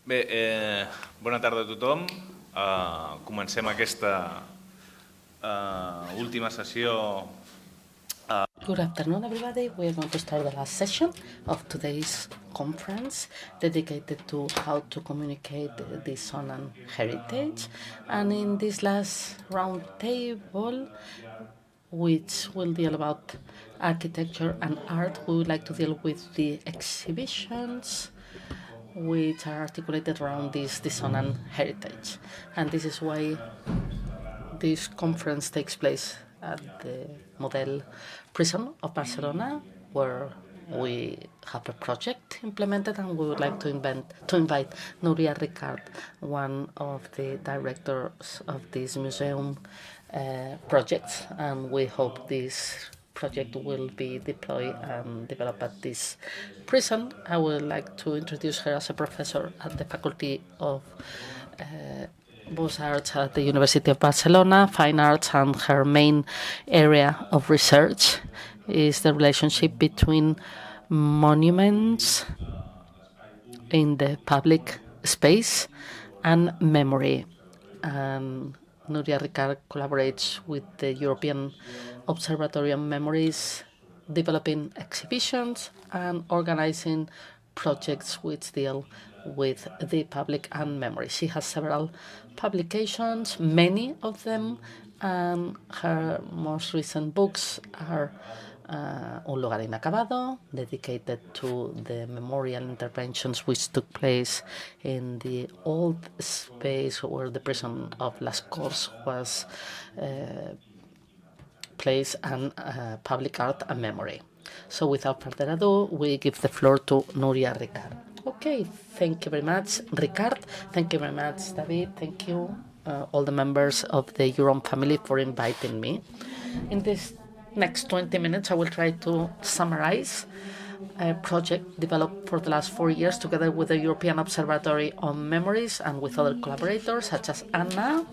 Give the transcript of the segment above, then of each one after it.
Bé, bona tarda a tothom. Comencem aquesta última sessió. Good afternoon, everybody. We are going to start the last session of today's conference dedicated to how to communicate dissonant heritage. And in this last round table, which will deal about architecture and art, we would like to deal with the exhibitions which are articulated around this dissonant heritage. And this is why this conference takes place at the Museu prison of Barcelona, where we have a project implemented, and we would like to invite Núria Ricard, one of the directors of this museum project, and we hope this project will be deployed and developed at this prison. I would like to introduce her as a professor at the Faculty of Both Arts at the University of Barcelona, Fine Arts, and her main area of research is the relationship between monuments in the public space and memory. And Núria Ricard collaborates with the European Observatory on Memories, developing exhibitions and organizing projects which deal with the public and memory. She has several publications, many of them, and her most recent books are Un lugar inacabado, dedicated to the memorial interventions which took place in the old space where the prison of Las Corts was placed, and public art and memory. So without further ado, we give the floor to Núria Ricard. Okay, thank you very much, Ricard. Thank you very much, David. Thank you, all the members of the EUROM family, for inviting me. In this next 20 minutes, I will try to summarize a project developed for the last 4 years together with the European Observatory on Memories and with other collaborators such as Anna,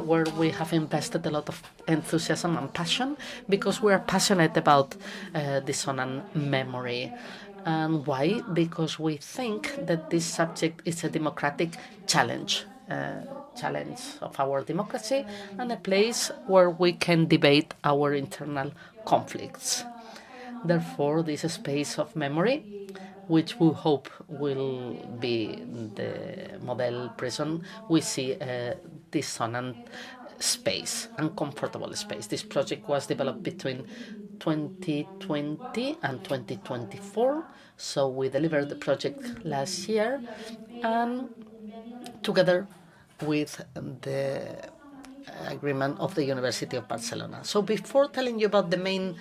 where we have invested a lot of enthusiasm and passion because we are passionate about dissonant memory. And why? Because we think that this subject is a democratic challenge. Challenge of our democracy and a place where we can debate our internal conflicts. Therefore, this space of memory, which we hope will be the model prison, we see a dissonant space, uncomfortable space. This project was developed between 2020 and 2024, so we delivered the project last year, and together with the agreement of the University of Barcelona. So before telling you about the main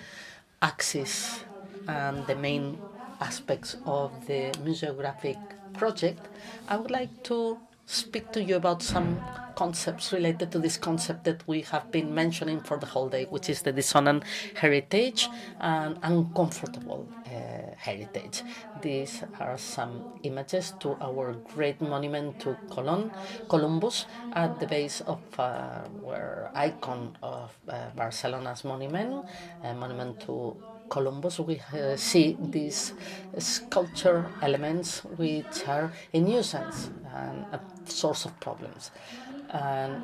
axis and the main aspects of the museographic project, I would like to speak to you about some concepts related to this concept that we have been mentioning for the whole day, which is the dissonant heritage and uncomfortable heritage. These are some images to our great monument to Columbus at the base of our icon of Barcelona's monument, a monument to Columbus. We see these sculpture elements which are a nuisance and a source of problems, and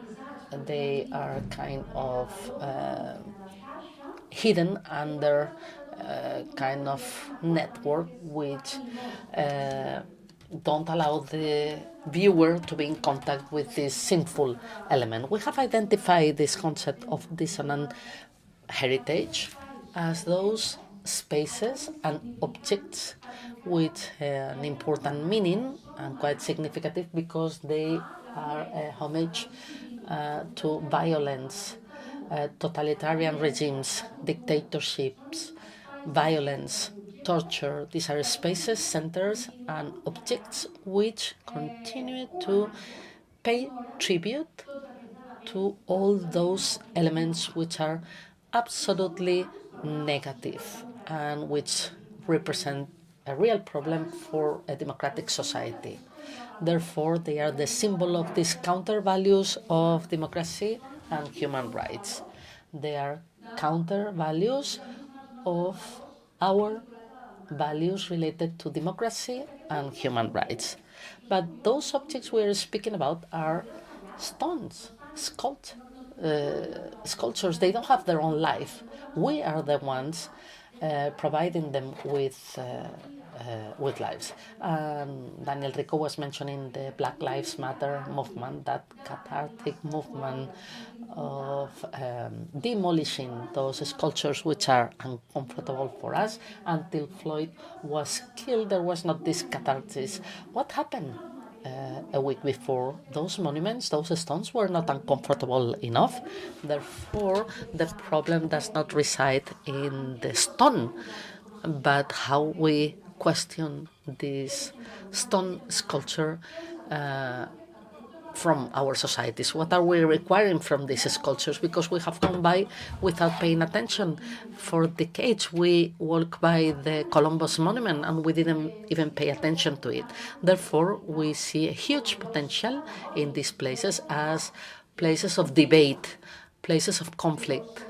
they are kind of hidden under kind of network which don't allow the viewer to be in contact with this sinful element. We have identified this concept of dissonant heritage as those spaces and objects with an important meaning and quite significant because they are a homage to violence, totalitarian regimes, dictatorships, violence, torture. These are spaces, centers, and objects which continue to pay tribute to all those elements which are absolutely negative and which represent a real problem for a democratic society. Therefore, they are the symbol of these counter values of democracy and human rights. They are counter values of our values related to democracy and human rights. But those objects we're speaking about are stones, sculptures. They don't have their own life. We are the ones providing them with lives. Daniel Rico was mentioning the Black Lives Matter movement, that cathartic movement of demolishing those sculptures which are uncomfortable for us. Until Floyd was killed, there was not this catharsis. What happened? A week before, those monuments, those stones were not uncomfortable enough. Therefore, the problem does not reside in the stone, but how we question this stone sculpture from our societies. What are we requiring from these sculptures? Because we have gone by without paying attention. For decades, we walked by the Columbus Monument and we didn't even pay attention to it. Therefore, we see a huge potential in these places as places of debate, places of conflict,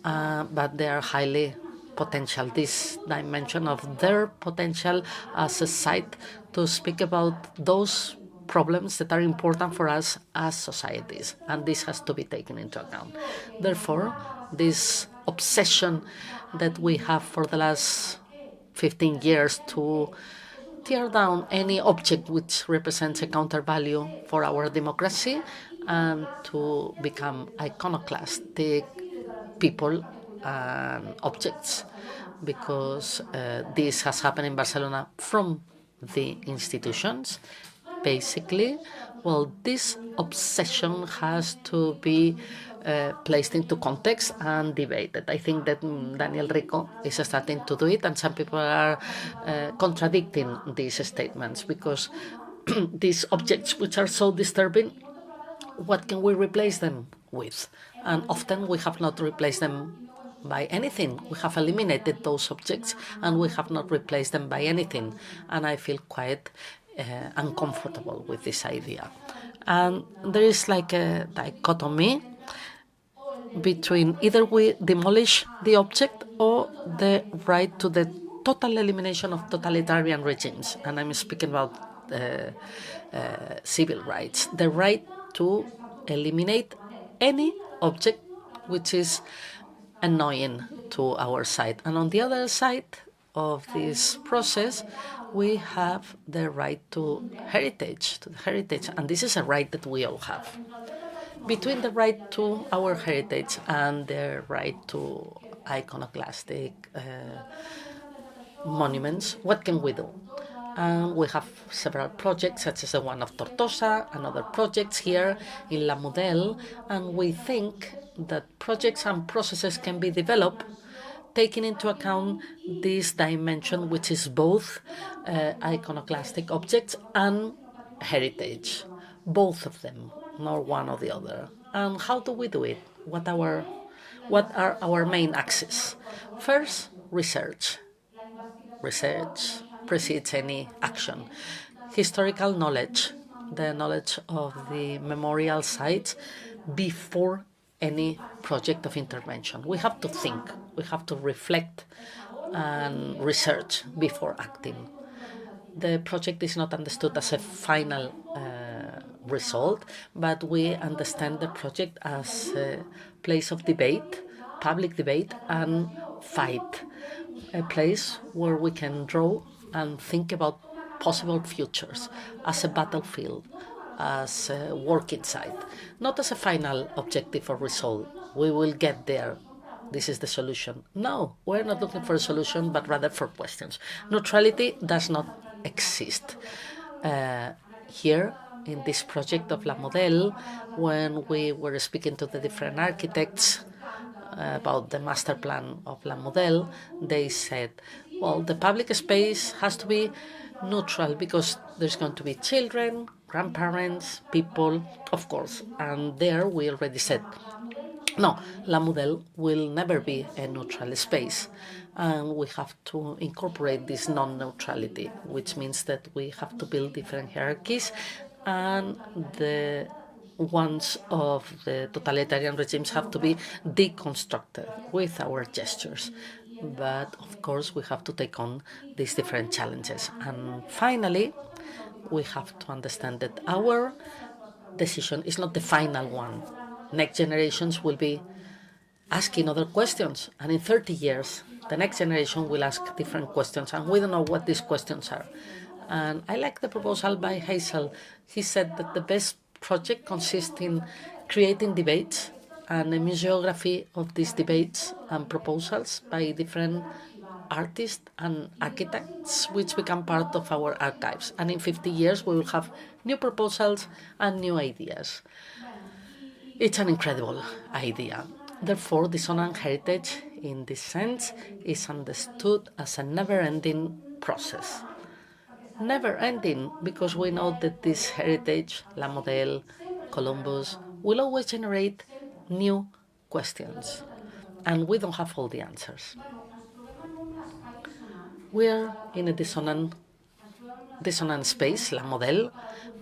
but they are highly potential. This dimension of their potential as a site to speak about those problems that are important for us as societies, and this has to be taken into account. Therefore, this obsession that we have for the last 15 years to tear down any object which represents a counter value for our democracy and to become iconoclastic people and objects, because this has happened in Barcelona from the institutions. Basically, well, this obsession has to be placed into context and debated. I think that Daniel Rico is starting to do it, and some people are contradicting these statements, because these objects which are so disturbing, what can we replace them with? And often we have not replaced them by anything. We have eliminated those objects and we have not replaced them by anything. And I feel quite uncomfortable with this idea. And there is like a dichotomy between either we demolish the object or the right to the total elimination of totalitarian regimes. And I'm speaking about civil rights. The right to eliminate any object which is annoying to our side. And on the other side of this process, we have the right to heritage, and this is a right that we all have. Between the right to our heritage and the right to iconoclastic monuments, what can we do? We have several projects, such as the one of Tortosa and other projects here in La Model, and we think that projects and processes can be developed taking into account this dimension, which is both iconoclastic objects and heritage, both of them, not one or the other. And how do we do it? What are our main axes? First, research. Research precedes any action. Historical knowledge, the knowledge of the memorial sites before any project of intervention. We have to think, we have to reflect and research before acting. The project is not understood as a final result, but we understand the project as a place of debate, public debate and fight, a place where we can draw and think about possible futures as a battlefield, as a working site, not as a final objective or result. We will get there. This is the solution. No, we're not looking for a solution, but rather for questions. Neutrality does not exist. Here, in this project of La Model, when we were speaking to the different architects about the master plan of La Model, they said, well, the public space has to be neutral because there's going to be children, grandparents, people, of course. And there we already said, no, La Model will never be a neutral space. And we have to incorporate this non-neutrality, which means that we have to build different hierarchies, and the ones of the totalitarian regimes have to be deconstructed with our gestures. But of course, we have to take on these different challenges. And finally, we have to understand that our decision is not the final one. Next generations will be asking other questions, and in 30 years, the next generation will ask different questions, and we don't know what these questions are. And I like the proposal by Hazel. He said that the best project consists in creating debates and a museography of these debates and proposals by different artists and architects, which become part of our archives. And in 50 years, we will have new proposals and new ideas. It's an incredible idea. Therefore, dissonant heritage, in this sense, is understood as a never-ending process. Never-ending, because we know that this heritage, La Model, Columbus, will always generate new questions, and we don't have all the answers. We are in a dissonant space, La Model,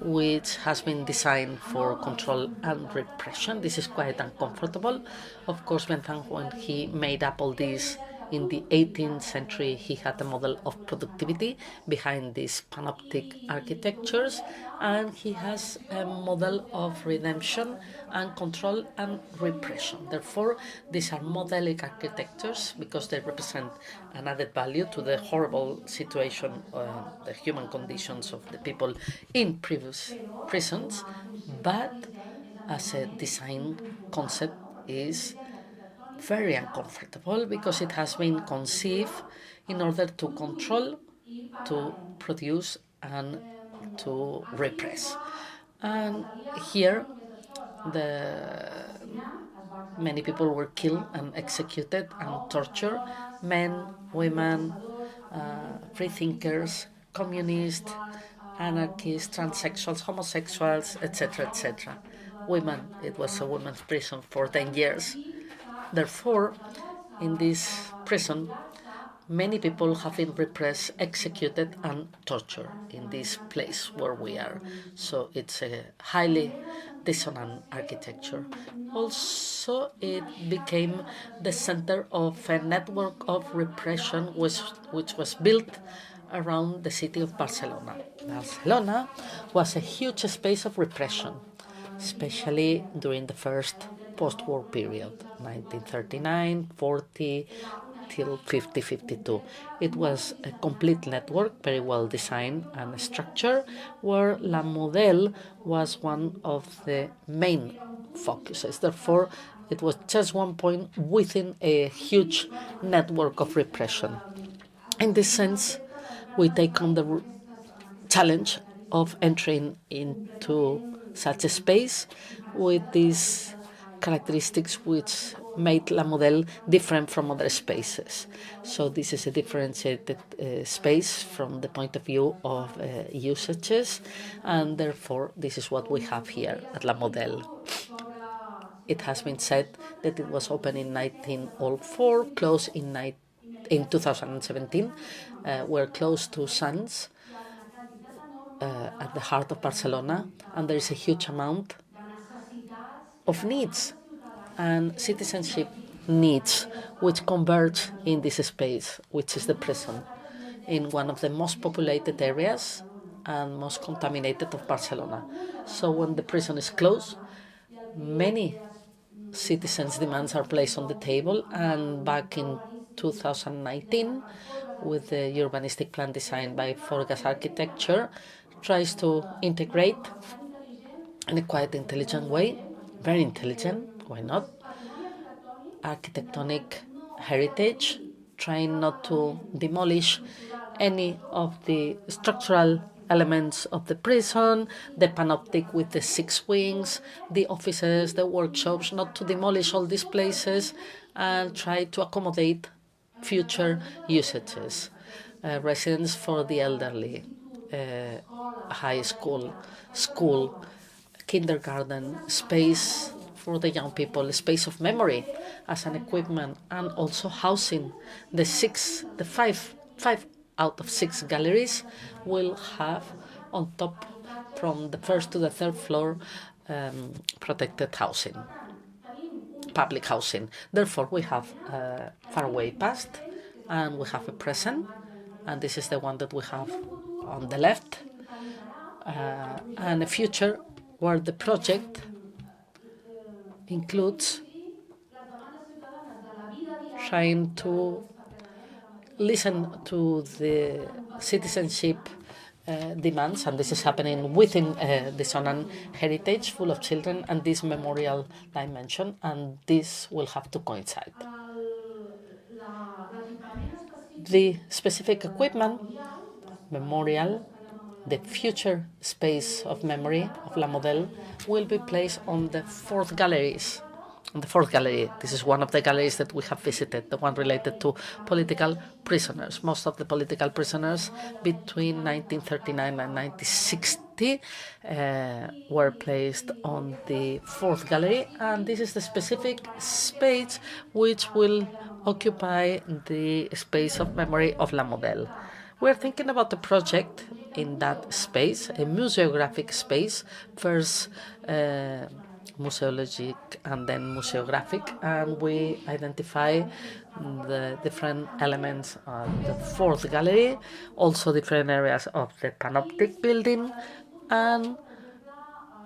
which has been designed for control and repression. This is quite uncomfortable. Of course, Bentham, when he made up all this in the 18th century, he had a model of productivity behind these panoptic architectures, and he has a model of redemption and control and repression. Therefore, these are modelic architectures because they represent an added value to the horrible situation, the human conditions of the people in previous prisons, but as a design concept is very uncomfortable because it has been conceived in order to control, to produce, and to repress. And here, many people were killed and executed and tortured: men, women, freethinkers, communists, anarchists, transsexuals, homosexuals, etc., etc. Women, it was a women's prison for 10 years. Therefore, in this prison, many people have been repressed, executed, and tortured in this place where we are. So it's a highly dissonant architecture. Also, it became the center of a network of repression which was built around the city of Barcelona. Barcelona was a huge space of repression, especially during the first post-war period, 1939, 40, till 50, 52. It was a complete network, very well designed and structured, where La Model was one of the main focuses. Therefore, it was just one point within a huge network of repression. In this sense, we take on the challenge of entering into such a space with these characteristics which made La Model different from other spaces. So this is a differentiated space from the point of view of usages, and therefore this is what we have here at La Model. It has been said that it was opened in 1904, closed in 2017. We're close to Sants, at the heart of Barcelona, and there is a huge amount of needs and citizenship needs which converge in this space, which is the prison, in one of the most populated areas and most contaminated of Barcelona. So when the prison is closed, many citizens' demands are placed on the table, and back in 2019, with the urbanistic plan designed by Forgas Architecture, tries to integrate in a quite intelligent way, very intelligent, why not, architectonic heritage, trying not to demolish any of the structural elements of the prison, the panoptic with the 6 wings, the offices, the workshops, not to demolish all these places, and try to accommodate future usages. Residence for the elderly, high school, kindergarten, space for the young people, a space of memory as an equipment, and also housing. The 5 out of 6 galleries will have on top, from the first to the third floor, protected housing, public housing. Therefore, we have a faraway past and we have a present, and this is the one that we have on the left. and a future where the project includes trying to listen to the citizenship demands, and this is happening within Dissonant heritage, full of children, and this memorial dimension, and this will have to coincide. The specific equipment, memorial, the future space of memory of La Model will be placed on the fourth galleries. On the fourth gallery, this is one of the galleries that we have visited, the one related to political prisoners. Most of the political prisoners between 1939 and 1960 were placed on the fourth gallery, and this is the specific space which will occupy the space of memory of La Model. We're thinking about the project in that space, a museographic space, first museologic and then museographic, and we identify the different elements of the fourth gallery, also different areas of the panoptic building, and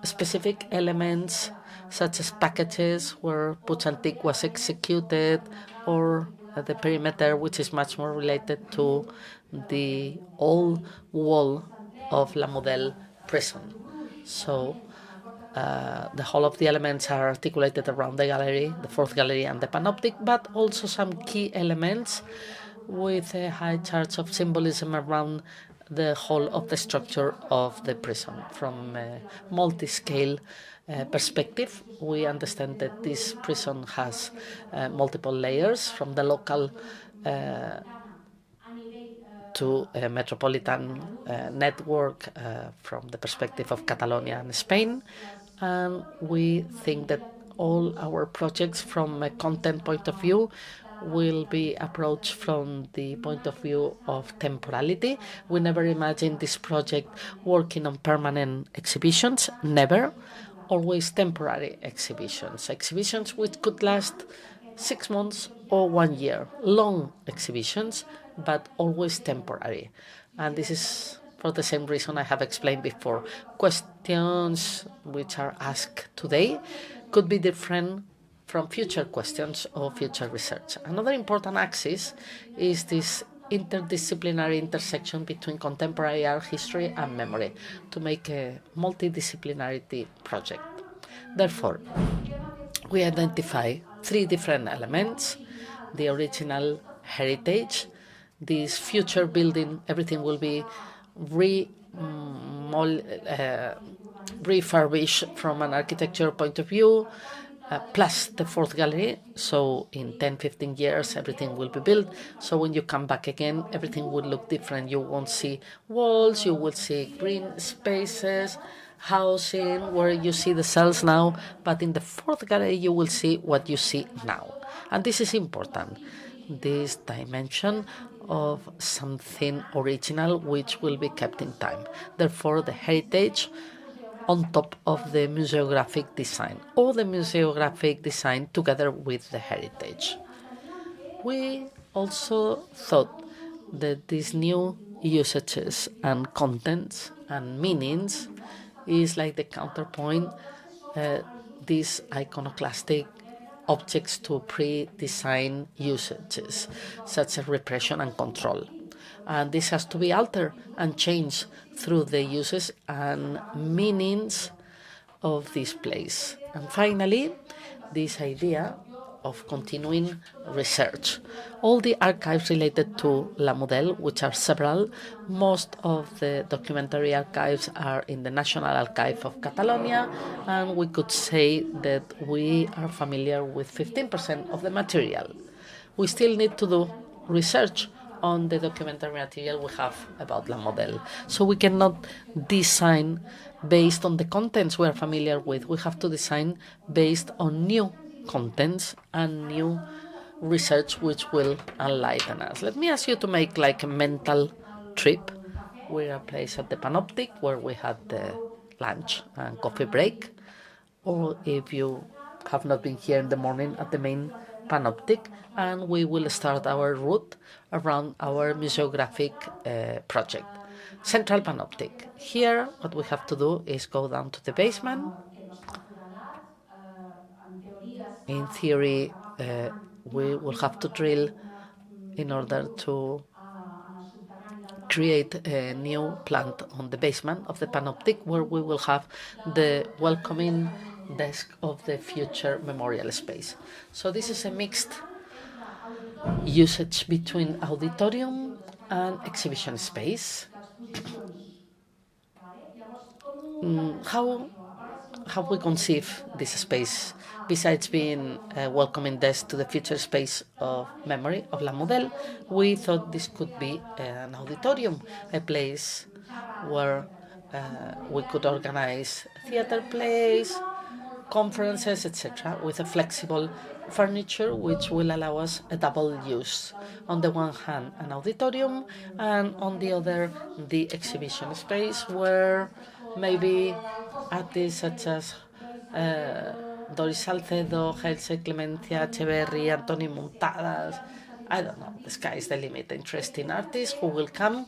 specific elements such as packages where Puig Antic was executed, or the perimeter, which is much more related to the old wall of La Model prison. So the whole of the elements are articulated around the gallery, the fourth gallery and the panoptic, but also some key elements with a high charge of symbolism around the whole of the structure of the prison. From a multi-scale perspective, we understand that this prison has multiple layers, from the local to a metropolitan network from the perspective of Catalonia and Spain. And we think that all our projects from a content point of view will be approached from the point of view of temporality. We never imagined this project working on permanent exhibitions, never. Always temporary exhibitions, exhibitions which could last 6 months or 1 year, long exhibitions, but always temporary. And this is for the same reason I have explained before. Questions which are asked today could be different from future questions or future research. Another important axis is this interdisciplinary intersection between contemporary art history and memory to make a multidisciplinarity project. Therefore, we identify 3 different elements: the original heritage, this future building, everything will be refurbished from an architecture point of view, plus the fourth gallery. So in 10-15 years, everything will be built. So when you come back again, everything will look different. You won't see walls, you will see green spaces, housing, where you see the cells now. But in the fourth gallery, you will see what you see now. And this is important, this dimension of something original which will be kept in time. Therefore, the heritage on top of the museographic design, or the museographic design together with the heritage. We also thought that these new usages and contents and meanings is like the counterpoint, these iconoclastic objects to pre-designed usages, such as repression and control. And this has to be altered and changed through the uses and meanings of this place. And finally, this idea of continuing research. All the archives related to La Model, which are several, most of the documentary archives are in the National Archive of Catalonia, and we could say that we are familiar with 15% of the material. We still need to do research on the documentary material we have about La Model. So we cannot design based on the contents we are familiar with. We have to design based on new contents and new research which will enlighten us. Let me ask you to make like a mental trip. We are placed at the Panoptic where we had the lunch and coffee break. Or if you have not been here in the morning, at the main Panoptic, and we will start our route around our museographic project. Central panoptic. Here, what we have to do is go down to the basement. In theory, we will have to drill in order to create a new plant on the basement of the panoptic, where we will have the welcoming desk of the future memorial space. So this is a mixed usage between auditorium and exhibition space. How we conceive this space, besides being a welcoming desk to the future space of memory of La Model, we thought this could be an auditorium, a place where we could organize theater plays, conferences, etc., with a flexible furniture which will allow us a double use. On the one hand, an auditorium, and on the other, the exhibition space, where maybe artists such as Doris Salcedo, Helse Clemencia Echeverri, Antoni Muntadas, I don't know, the sky is the limit. Interesting artists who will come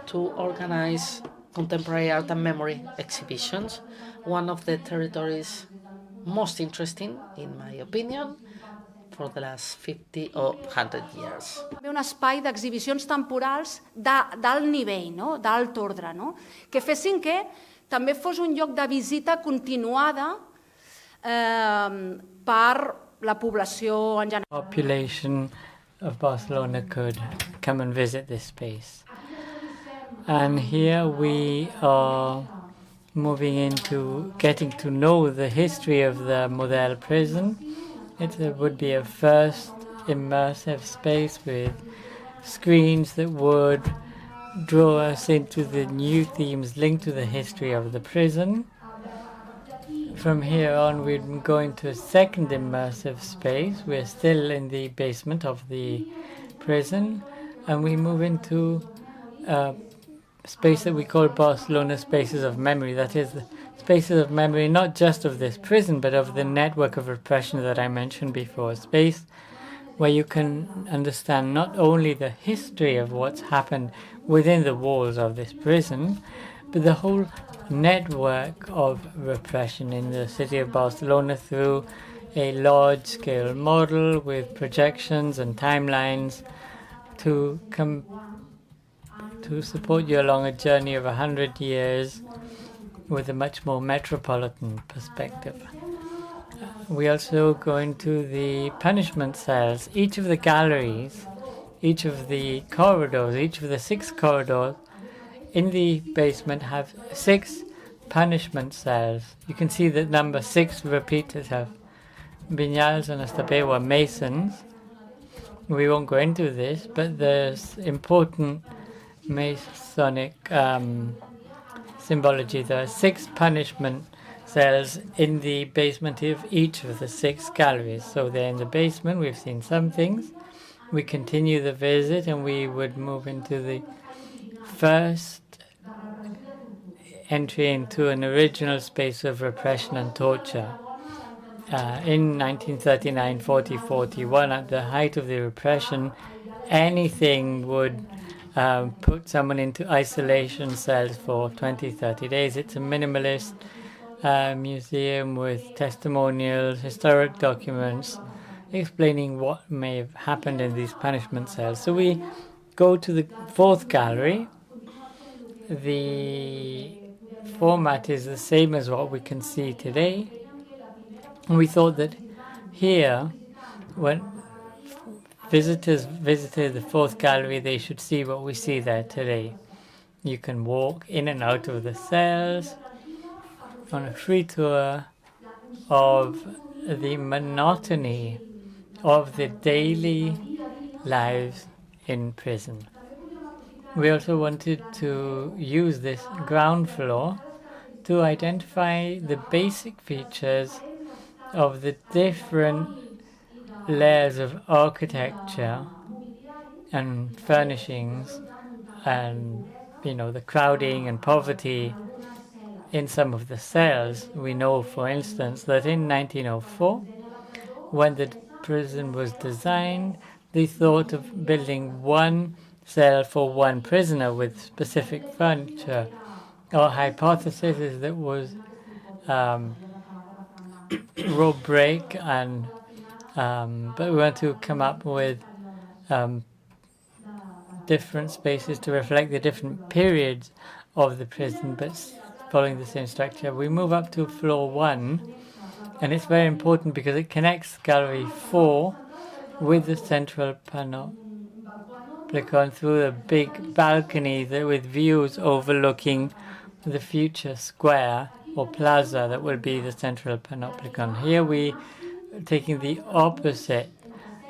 to organize contemporary art and memory exhibitions. One of the territories most interesting, in my opinion, for the last 50 or 100 years. Un espai d'exhibicions temporals d'alt nivell, no? D'alt ordre, no? Que fessin que també fos un lloc de visita continuada per la població en general. Population of Barcelona could come and visit this space. And here we are moving into getting to know the history of the Model prison. It would be a first immersive space with screens that would draw us into the new themes linked to the history of the prison. From here on, we'd go into a second immersive space. We're still in the basement of the prison, and we move into a space that we call Barcelona Spaces of Memory. That is, the spaces of memory not just of this prison, but of the network of repression that I mentioned before. A space where you can understand not only the history of what's happened within the walls of this prison, but the whole network of repression in the city of Barcelona through a large-scale model with projections and timelines to support you along a journey of 100 years with a much more metropolitan perspective. We also go into the punishment cells. Each of the galleries, each of the corridors, each of the 6 corridors in the basement have 6 punishment cells. You can see that number 6 repeats itself. Vinyals and Estapé were masons. We won't go into this, but there's important Masonic symbology. There are 6 punishment cells in the basement of each of the 6 galleries. So they're in the basement. We've seen some things. We continue the visit and we would move into the first entry into an original space of repression and torture. In 1939, 40, 41, at the height of the repression, anything would put someone into isolation cells for 20, 30 days. It's a minimalist museum with testimonials, historic documents, explaining what may have happened in these punishment cells. So we go to the 4th gallery. The format is the same as what we can see today. And we thought that here, when visitors visited the 4th gallery, they should see what we see there today. You can walk in and out of the cells on a free tour of the monotony of the daily lives in prison. We also wanted to use this ground floor to identify the basic features of the different layers of architecture and furnishings and, the crowding and poverty in some of the cells. We know, for instance, that in 1904, when the prison was designed, they thought of building one cell for one prisoner with specific furniture. Our hypothesis is that was row break, and but we want to come up with different spaces to reflect the different periods of the prison, but following the same structure. We move up to floor 1, and it's very important because it connects gallery 4 with the central panopticon through a big balcony with views overlooking the future square or plaza that will be the central panopticon. Here we are taking the opposite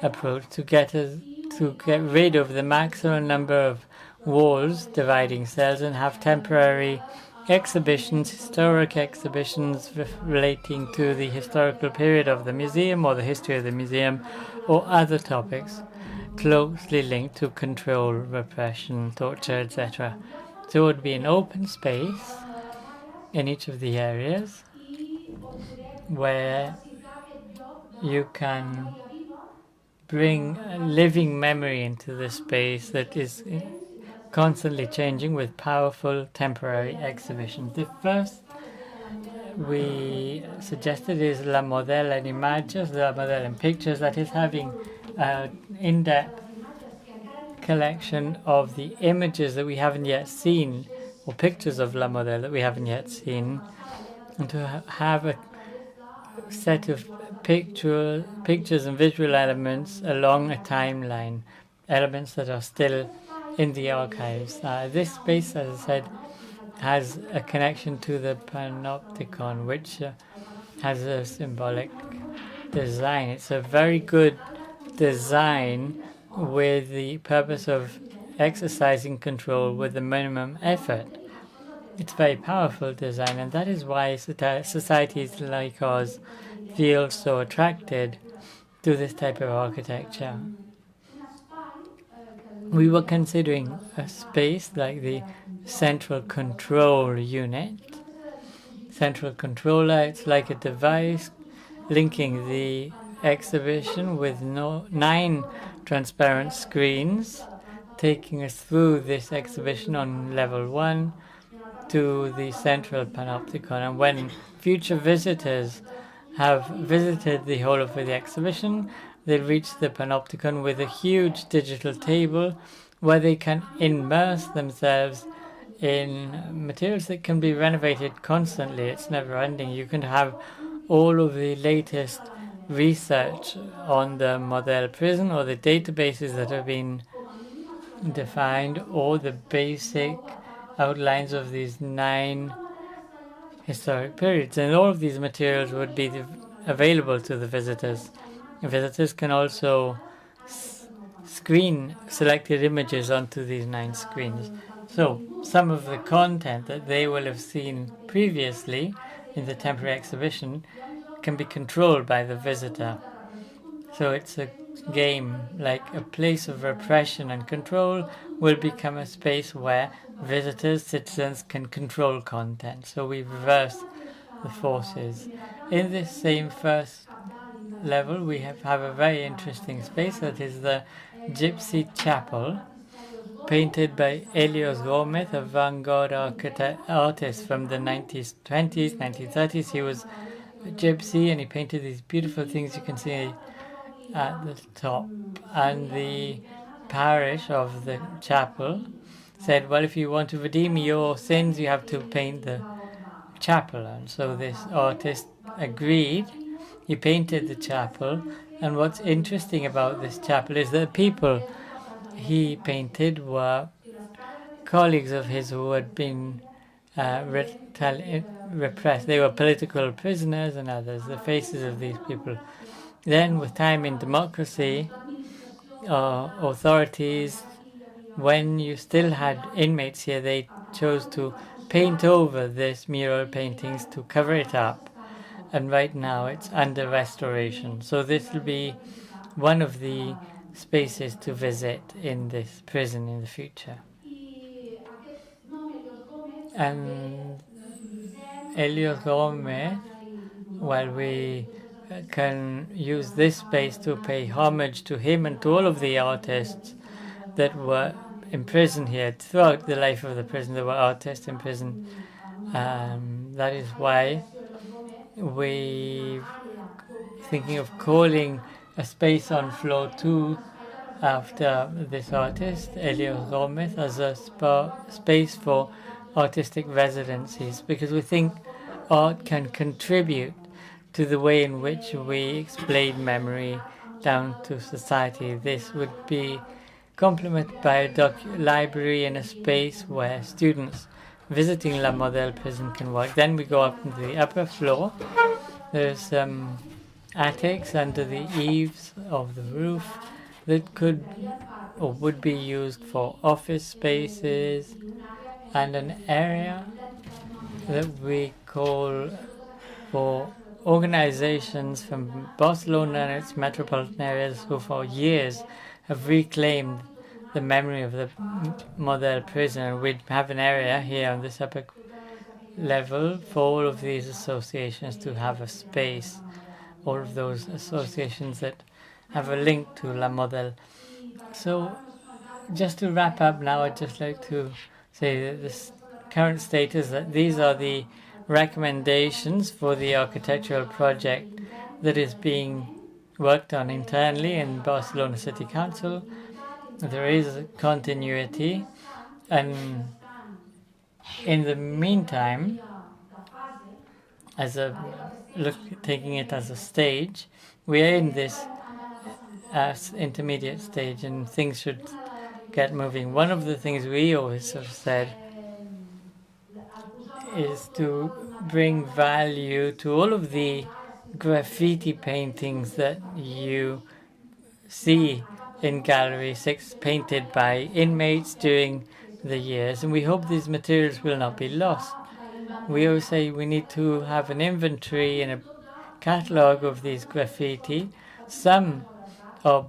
approach to get rid of the maximum number of walls dividing cells and have temporary exhibitions, historic exhibitions relating to the historical period of the museum or the history of the museum or other topics closely linked to control, repression, torture, etc. So it would be an open space in each of the areas where you can bring a living memory into the space that is constantly changing with powerful temporary exhibitions. The first we suggested is La Model en Images, La Model en Pictures, that is having an in-depth collection of the images that we haven't yet seen, or pictures of La Model that we haven't yet seen, and to have a set of pictures and visual elements along a timeline, elements that are still in the archives. This space, as I said, has a connection to the panopticon, which has a symbolic design. It's a very good design with the purpose of exercising control with the minimum effort. It's very powerful design, and that is why societies like ours feel so attracted to this type of architecture. We were considering a space like the central control unit. Central controller, it's like a device linking the exhibition with 9 transparent screens, taking us through this exhibition on level 1 to the central panopticon. And when future visitors have visited the whole of the exhibition, they reach the panopticon with a huge digital table where they can immerse themselves in materials that can be renovated constantly. It's never ending. You can have all of the latest research on the Model prison or the databases that have been defined, or the basic outlines of these 9 historic periods. And all of these materials would be available to the visitors. Visitors can also screen selected images onto these 9 screens. So some of the content that they will have seen previously in the temporary exhibition can be controlled by the visitor. So it's a game, like a place of repression and control will become a space where visitors, citizens can control content. So we reverse the forces. In this same first level, we have a very interesting space that is the Gypsy Chapel, painted by Helios Gomez, a vanguard artist from the 1920s, 1930s. He was a gypsy and he painted these beautiful things you can see at the top. And the parish of the chapel said, well, if you want to redeem your sins, you have to paint the chapel. And so this artist agreed. He painted the chapel. And what's interesting about this chapel is that the people he painted were colleagues of his who had been repressed. They were political prisoners and others, the faces of these people. Then, with time in democracy, authorities, when you still had inmates here, they chose to paint over this mural paintings to cover it up. And right now it's under restoration. So this will be one of the spaces to visit in this prison in the future. And Helios Gomez, well, we can use this space to pay homage to him and to all of the artists that were imprisoned here. Throughout the life of the prison, there were artists in prison. That is why we thinking of calling a space on floor 2 after this artist, Elio Gomez, as a space for artistic residencies, because we think art can contribute to the way in which we explain memory down to society. This would be complemented by a library and a space where students visiting La Modèle prison can work. Then we go up into the upper floor. There's attics under the eaves of the roof that could or would be used for office spaces, and an area that we call for organizations from Barcelona and its metropolitan areas who for years have reclaimed the memory of the Modèle prison. And we'd have an area here on this upper level for all of these associations to have a space, all of those associations that have a link to La Modèle. So just to wrap up now, I'd just like to say that this current state is that these are the recommendations for the architectural project that is being worked on internally in Barcelona City Council. There is continuity, and in the meantime, taking it as a stage, we are in this intermediate stage, and things should get moving. One of the things we always have said is to bring value to all of the graffiti paintings that you see in Gallery 6 painted by inmates during the years, and we hope these materials will not be lost. We always say we need to have an inventory and a catalogue of these graffiti. Some are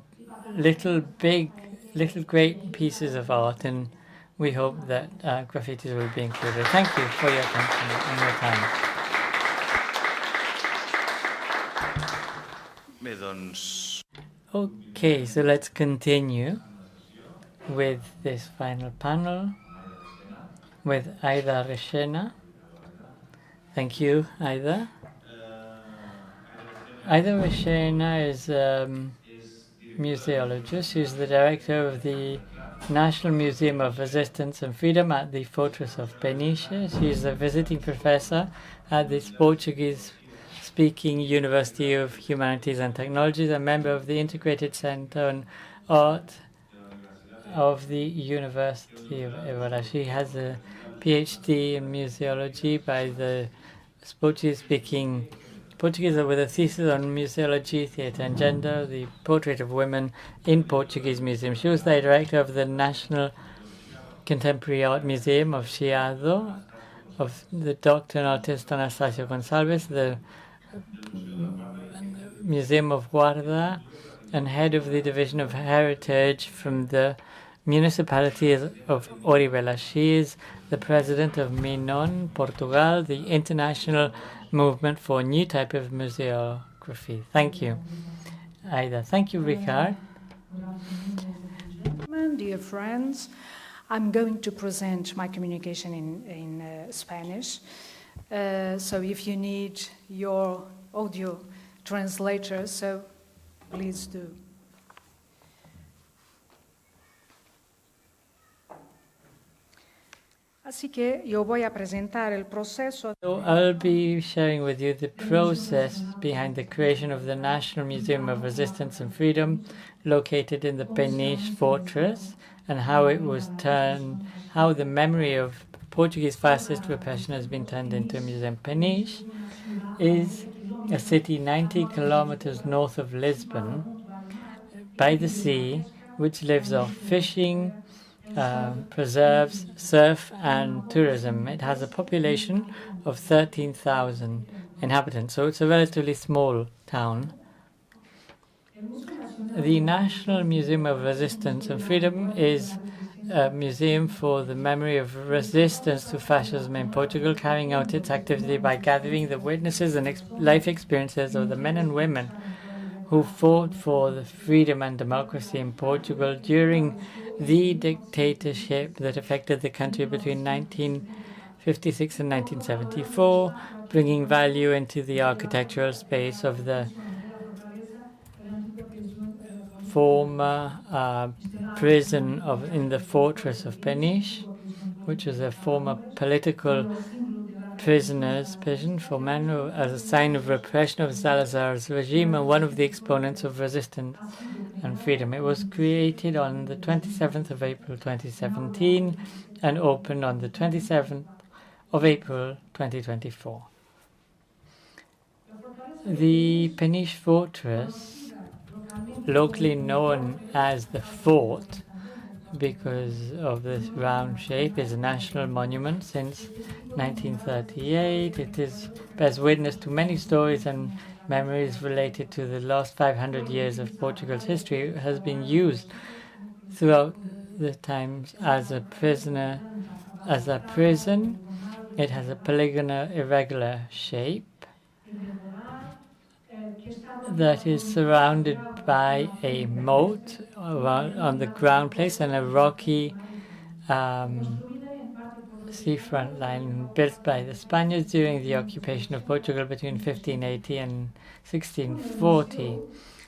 little great pieces of art, and we hope that graffitis will be included. Thank you for your attention and your time. Okay, so let's continue with this final panel with Aida Rechena. Thank you, Aida. Aida Rechena is a museologist. She's the director of the National Museum of Resistance and Freedom at the Fortress of Peniche. She's a visiting professor at the Portuguese-speaking University of Humanities and Technologies, a member of the Integrated Center on Art of the University of EUROM. She has a PhD in museology by the Portuguese-speaking Portuguese with a thesis on museology, theatre and gender, the portrait of women in Portuguese museums. She was the director of the National Contemporary Art Museum of Chiado, of the doctor and artist Anastasio Gonçalves, the Museum of Guarda, and head of the Division of Heritage from the municipality of Orihuela. She is the president of MINON, Portugal, the international movement for a new type of museography. Thank you, Aida. Thank you, Ricard. Dear friends, I'm going to present my communication in Spanish. So if you need your audio translator, so please do. Así que yo voy a presentar el proceso. So I'll be sharing with you the process behind the creation of the National Museum of Resistance and Freedom located in the Peniche fortress, and how it was turned, how the memory of Portuguese fascist repression has been turned into a museum. Peniche is a city 90 kilometers north of Lisbon by the sea, which lives off fishing, preserves, surf and tourism. It has a population of 13,000 inhabitants, so it's a relatively small town. The National Museum of Resistance and Freedom is a museum for the memory of resistance to fascism in Portugal, carrying out its activity by gathering the witnesses and life experiences of the men and women who fought for the freedom and democracy in Portugal during the dictatorship that affected the country between 1956 and 1974, bringing value into the architectural space of the former prison in the fortress of Peniche, which was a former political prisoners' prison for men as a sign of repression of Salazar's regime and one of the exponents of resistance and freedom. It was created on the 27th of April 2017 and opened on the 27th of April 2024. The Peniche Fortress, locally known as the Fort because of this round shape, is a national monument since 1938. It bears witness to many stories and memories related to the last 500 years of Portugal's history. It has been used throughout the times as a prison. It has a polygonal irregular shape that is surrounded by a moat on the ground place and a rocky seafront line built by the Spaniards during the occupation of Portugal between 1580 and 1640.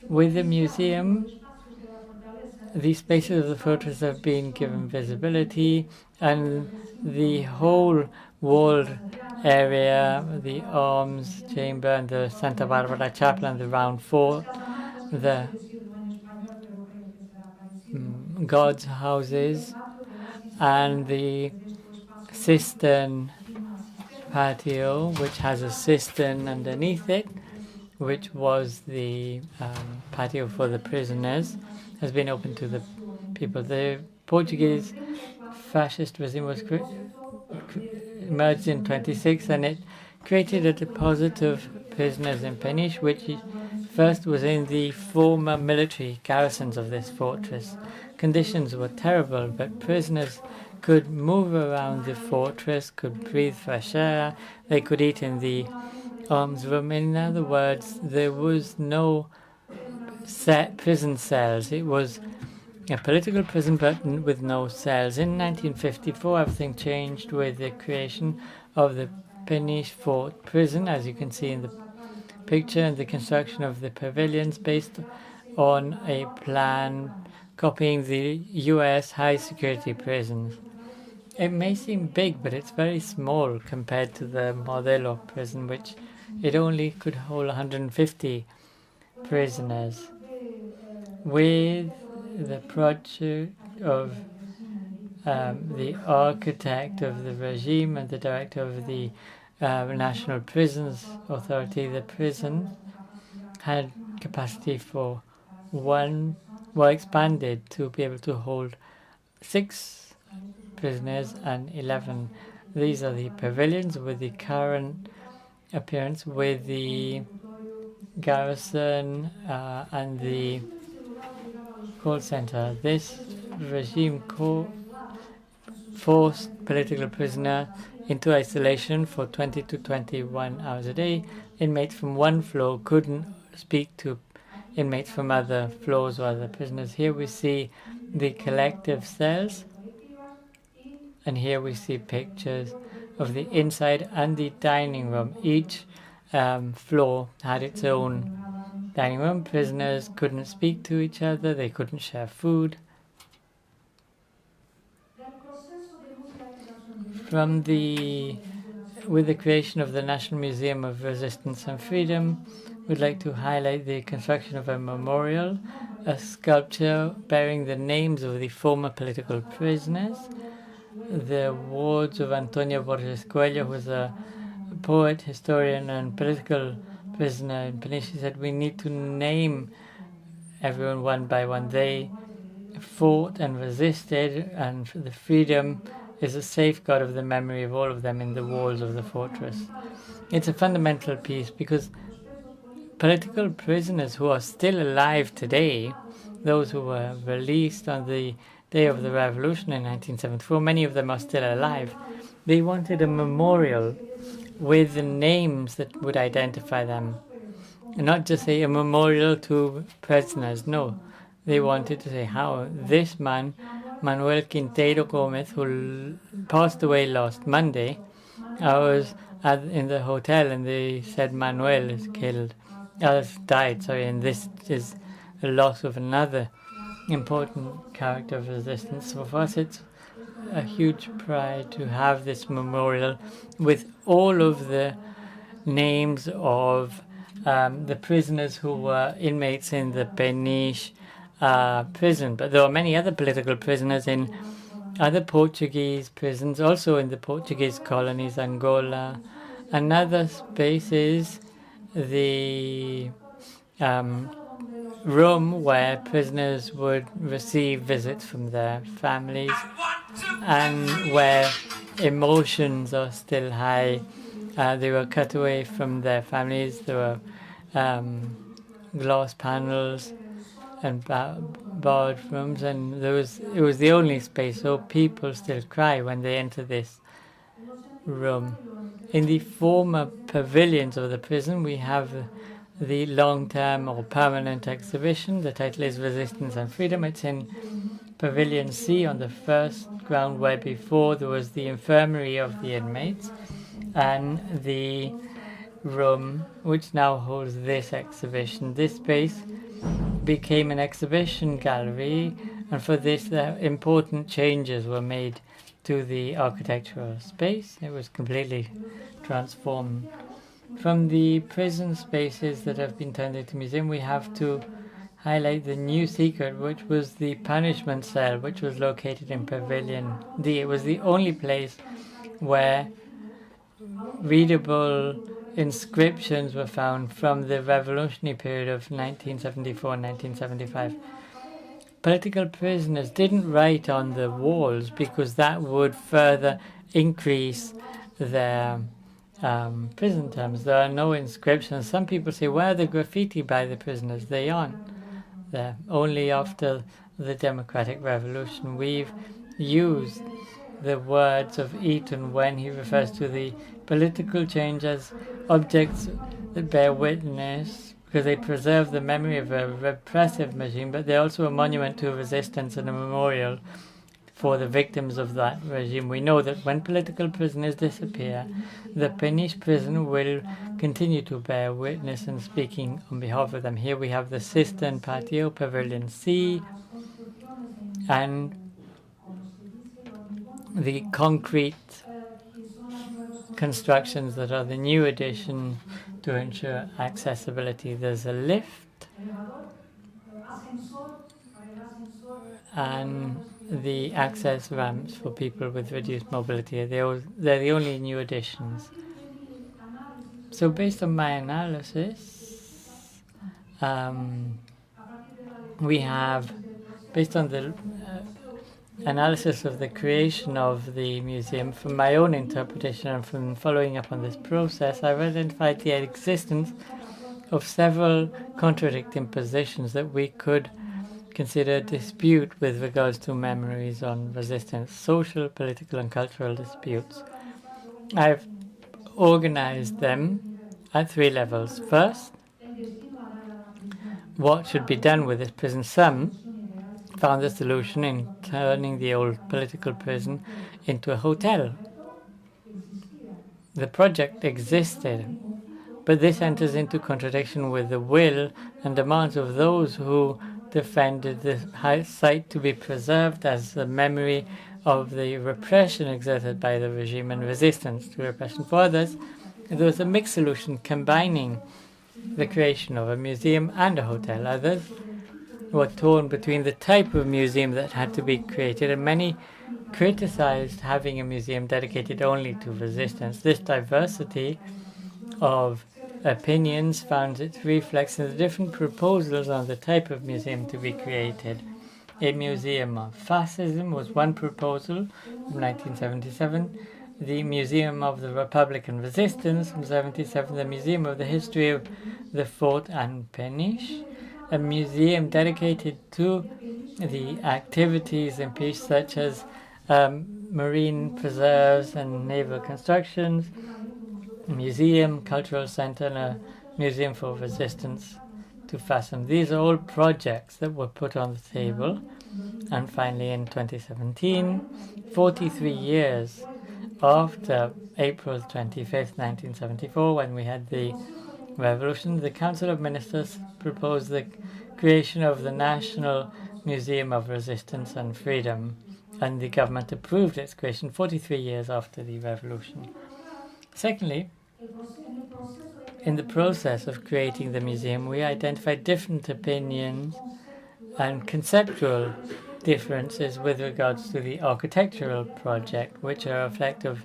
With the museum, the spaces of the fortress have been given visibility, and the whole walled area, the arms chamber and the Santa Barbara chapel and the round fort, the gods' houses, and the cistern patio, which has a cistern underneath it, which was the patio for the prisoners, has been open to the people. The Portuguese fascist regime was emerged in 26, and it created a deposit of prisoners in Peniche, which first was in the former military garrisons of this fortress. Conditions were terrible, but prisoners could move around the fortress, could breathe fresh air, they could eat in the arms room. In other words, there was no set prison cells. It was a political prison, but with no cells. In 1954, everything changed with the creation of the Peniche Fort prison, as you can see in the picture, and the construction of the pavilions based on a plan copying the US high-security prisons. It may seem big, but it's very small compared to the Modelo prison, which it only could hold 150 prisoners. With the project of the architect of the regime and the director of the National Prisons Authority, the prison had capacity for expanded to be able to hold 6 prisoners and 11. These are the pavilions with the current appearance, with the garrison and the call center. This regime forced political prisoners into isolation for 20 to 21 hours a day. Inmates from one floor couldn't speak to inmates from other floors or other prisoners. Here we see the collective cells, and here we see pictures of the inside and the dining room. Each floor had its own dining room. Prisoners couldn't speak to each other, they couldn't share food. With the creation of the National Museum of Resistance and Freedom, we'd like to highlight the construction of a memorial, a sculpture bearing the names of the former political prisoners. The words of Antonio Borges Coelho, who was a poet, historian, and political prisoner in Peniche, said we need to name everyone one by one. They fought and resisted, and the freedom is a safeguard of the memory of all of them in the walls of the fortress. It's a fundamental piece because political prisoners who are still alive today, those who were released on the day of the revolution in 1974, many of them are still alive. They wanted a memorial with the names that would identify them. And not just say a memorial to prisoners, no. They wanted to say how this man Manuel Quinteiro Gomez, who passed away last Monday. I was in the hotel and they said Manuel is died, and this is the loss of another important character of resistance. So for us it's a huge pride to have this memorial with all of the names of the prisoners who were inmates in the Peniche prison. But there are many other political prisoners in other Portuguese prisons, also in the Portuguese colonies, Angola. Another space is the room where prisoners would receive visits from their families and where emotions are still high. They were cut away from their families. There were glass panels and barred rooms, and it was the only space, so people still cry when they enter this room. In the former pavilions of the prison, we have the long-term or permanent exhibition. The title is Resistance and Freedom. It's in Pavilion C on the first ground, where before there was the infirmary of the inmates, and the room which now holds this exhibition. This space became an exhibition gallery, and for this important changes were made to the architectural space. It was completely transformed. From the prison spaces that have been turned into museum, we have to highlight the new secret, which was the punishment cell, which was located in Pavilion D. It was the only place where readable inscriptions were found from the revolutionary period of 1974 and 1975. Political prisoners didn't write on the walls because that would further increase their prison terms. There are no inscriptions. Some people say, where are the graffiti by the prisoners? They aren't there. Only after the democratic revolution we've used the words of Eaton when he refers to the political change as objects that bear witness, because they preserve the memory of a repressive regime, but they're also a monument to resistance and a memorial for the victims of that regime. We know that when political prisoners disappear, the Peniche prison will continue to bear witness and speaking on behalf of them. Here we have the Cistern Patio, Pavilion C, and the concrete constructions that are the new addition to ensure accessibility. There's a lift and the access ramps for people with reduced mobility. They're the only new additions. So based on my analysis, we have, based on the analysis of the creation of the museum, from my own interpretation and from following up on this process, I've identified the existence of several contradicting positions that we could consider dispute with regards to memories on resistance, social, political and cultural disputes. I've organized them at three levels. First, what should be done with this prison? Some found the solution in turning the old political prison into a hotel. The project existed, but this enters into contradiction with the will and demands of those who defended the site to be preserved as a memory of the repression exerted by the regime and resistance to repression. For others, there was a mixed solution combining the creation of a museum and a hotel. Others were torn between the type of museum that had to be created, and many criticized having a museum dedicated only to resistance. This diversity of opinions found its reflex in the different proposals on the type of museum to be created. A museum of fascism was one proposal from 1977, the Museum of the Republican Resistance from 1977, the Museum of the History of the Fort and Peniche, a museum dedicated to the activities in peace such as marine preserves and naval constructions, a museum, cultural center, and a museum for resistance to fascism. These are all projects that were put on the table, And finally, in 2017, 43 years after April 25th, 1974, when we had the revolution, the Council of Ministers proposed the creation of the National Museum of Resistance and Freedom, and the government approved its creation 43 years after the revolution. Secondly, in the process of creating the museum, we identified different opinions and conceptual differences with regards to the architectural project, which are a effect of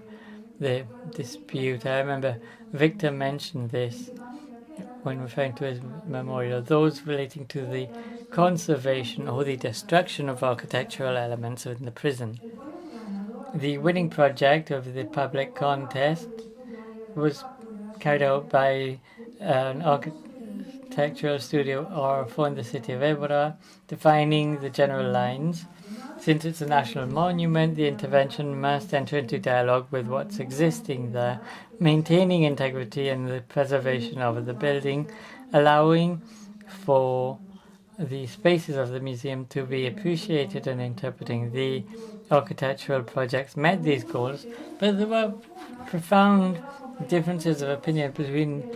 the dispute. I remember Victor mentioned this when referring to his memorial, those relating to the conservation or the destruction of architectural elements in the prison. The winning project of the public contest was carried out by an architectural studio R4 in the city of Évora, defining the general lines. Since it's a national monument, the intervention must enter into dialogue with what's existing there, maintaining integrity and the preservation of the building, allowing for the spaces of the museum to be appreciated and interpreting. The architectural projects met these goals, but there were profound differences of opinion between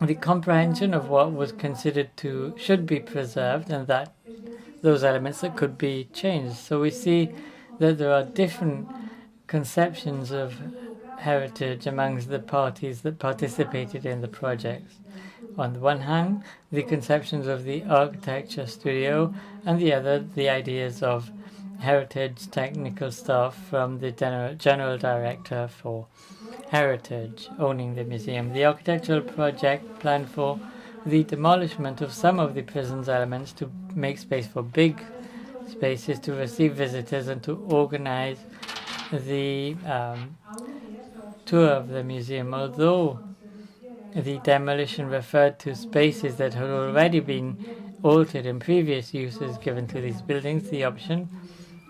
the comprehension of what was considered to should be preserved and that those elements that could be changed. So we see that there are different conceptions of heritage amongst the parties that participated in the projects. On the one hand, the conceptions of the architecture studio, and the other, the ideas of heritage technical staff from the general director for heritage owning the museum. The architectural project planned for the demolishment of some of the prison's elements to make space for big spaces to receive visitors and to organize the tour of the museum. Although the demolition referred to spaces that had already been altered in previous uses given to these buildings, the option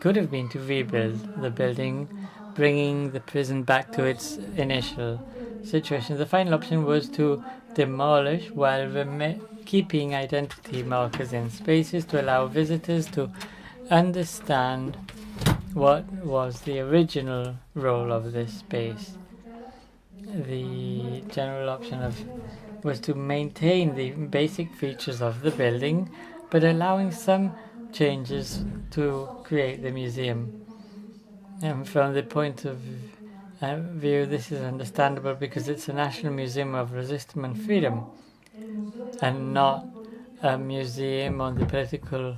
could have been to rebuild the building, bringing the prison back to its initial situation. The final option was to demolish while keeping identity markers in spaces to allow visitors to understand what was the original role of this space. The general option was to maintain the basic features of the building, but allowing some changes to create the museum. And from the point of view, this is understandable because it's a National Museum of Resistance and Freedom and not a museum on the political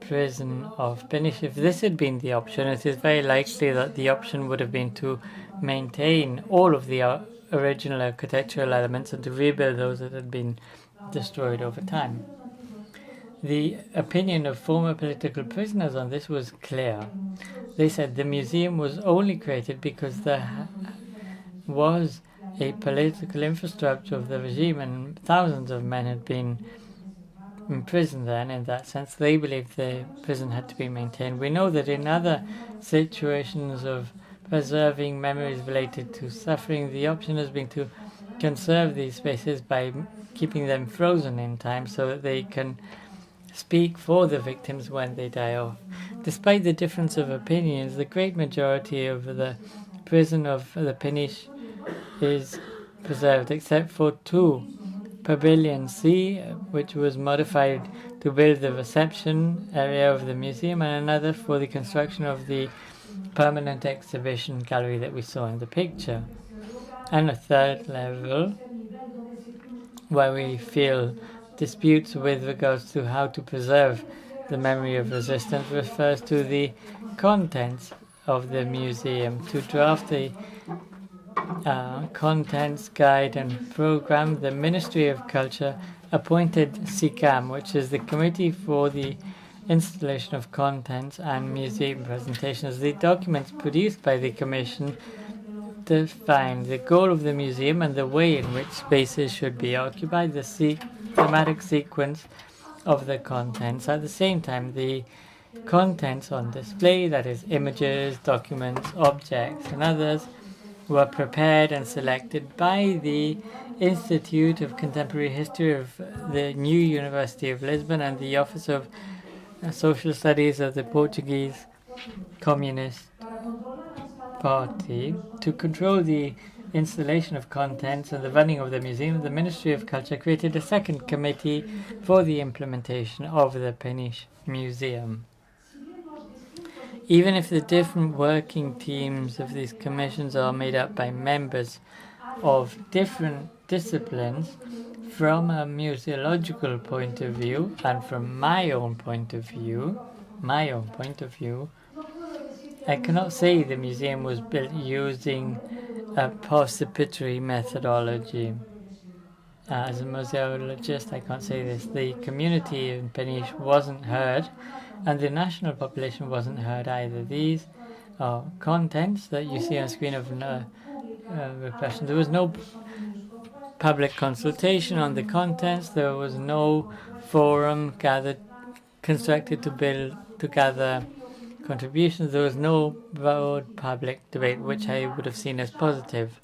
prison of Peniche. If this had been the option, it is very likely that the option would have been to maintain all of the original architectural elements and to rebuild those that had been destroyed over time. The opinion of former political prisoners on this was clear. They said the museum was only created because there was a political infrastructure of the regime and thousands of men had been imprisoned there, and in that sense they believed the prison had to be maintained. We know that in other situations of preserving memories related to suffering, the option has been to conserve these spaces by keeping them frozen in time so that they can speak for the victims when they die off. Despite the difference of opinions, the great majority of the prison of the Peniche is preserved, except for two. Pavilion C, which was modified to build the reception area of the museum, and another for the construction of the permanent exhibition gallery that we saw in the picture. And a third level, where we feel disputes with regards to how to preserve the memory of resistance, refers to the contents of the museum. To draft the contents guide and program, the Ministry of Culture appointed SICAM, which is the Committee for the Installation of Contents and Museum Presentations. The documents produced by the Commission define the goal of the museum and the way in which spaces should be occupied, the thematic sequence of the contents. At the same time, the contents on display, that is images, documents, objects and others, were prepared and selected by the Institute of Contemporary History of the New University of Lisbon and the Office of social studies of the Portuguese Communist Party. To control the installation of contents and the running of the museum, the Ministry of Culture created a second committee for the implementation of the Peniche Museum. Even if the different working teams of these commissions are made up by members of different disciplines, from a museological point of view and from my own point of view, I cannot say the museum was built using a participatory methodology. As a museologist, I can't say this. The community in Peniche wasn't heard, and the national population wasn't heard either. These are contents that you see on screen of Repression. There was no public consultation on the contents. There was no forum constructed to gather contributions. There was no broad public debate, which I would have seen as positive.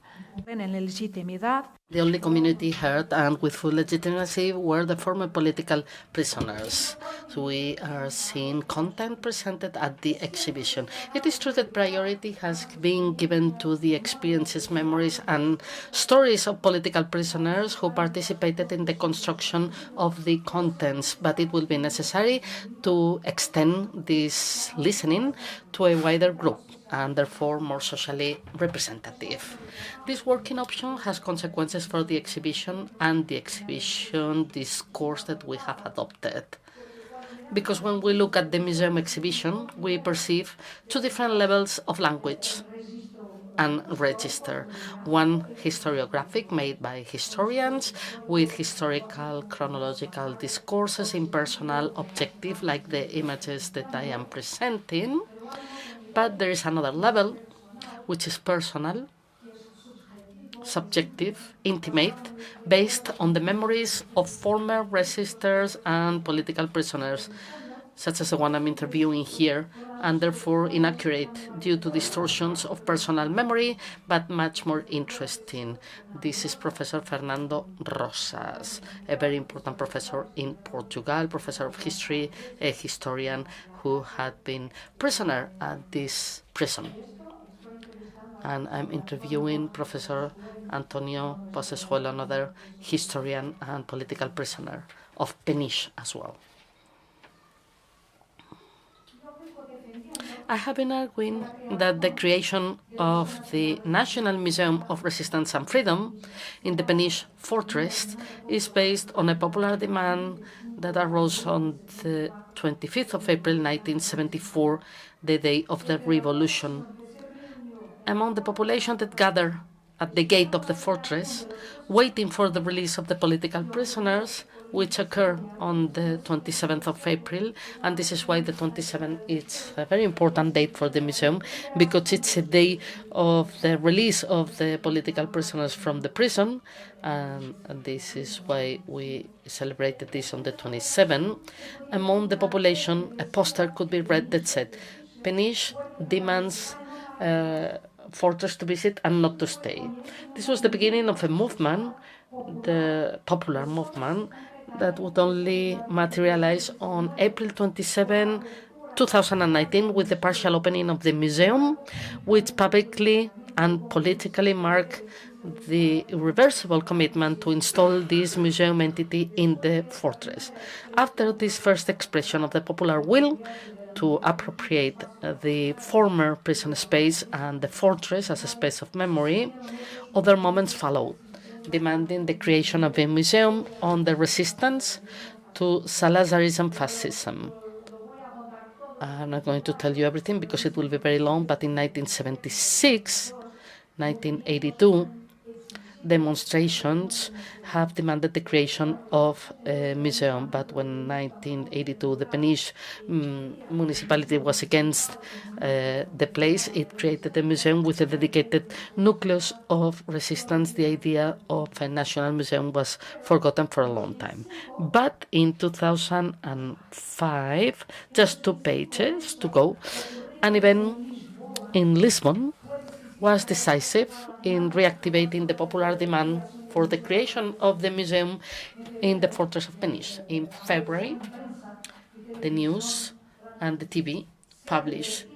The only community heard and with full legitimacy were the former political prisoners. So we are seeing content presented at the exhibition. It is true that priority has been given to the experiences, memories, and stories of political prisoners who participated in the construction of the contents, but it will be necessary to extend this listening to a wider group and therefore more socially representative. This working option has consequences for the exhibition and the exhibition discourse that we have adopted. Because when we look at the museum exhibition, we perceive two different levels of language and register. One historiographic made by historians with historical chronological discourses, impersonal, objective, like the images that I am presenting. But there is another level, which is personal, subjective, intimate, based on the memories of former resistors and political prisoners, such as the one I'm interviewing here, and therefore inaccurate due to distortions of personal memory, but much more interesting. This is Professor Fernando Rosas, a very important professor in Portugal, professor of history, a historian who had been prisoner at this prison. And I'm interviewing Professor Antonio Posesuelo, another historian and political prisoner of Peniche as well. I have been arguing that the creation of the National Museum of Resistance and Freedom in the Peniche fortress is based on a popular demand that arose on the 25th of April 1974, the day of the revolution. Among the population that gathered at the gate of the fortress, waiting for the release of the political prisoners, which occurred on the 27th of April, and this is why the 27th is a very important date for the museum, because it's a day of the release of the political prisoners from the prison, and this is why we celebrated this on the 27th. Among the population, a poster could be read that said, "Peniche demands fortress to visit and not to stay." This was the beginning of a movement, the popular movement, that would only materialize on April 27, 2019, with the partial opening of the museum, which publicly and politically marked the irreversible commitment to install this museum entity in the fortress. After this first expression of the popular will to appropriate the former prison space and the fortress as a space of memory, other moments followed, demanding the creation of a museum on the resistance to Salazarism fascism. I'm not going to tell you everything because it will be very long, but in 1976, 1982, demonstrations have demanded the creation of a museum, but when 1982 the Peniche municipality was against the place, it created a museum with a dedicated nucleus of resistance. The idea of a national museum was forgotten for a long time. But in 2005, just 2 pages to go, an event in Lisbon was decisive in reactivating the popular demand for the creation of the museum in the fortress of Peniche. In February, the news and the TV published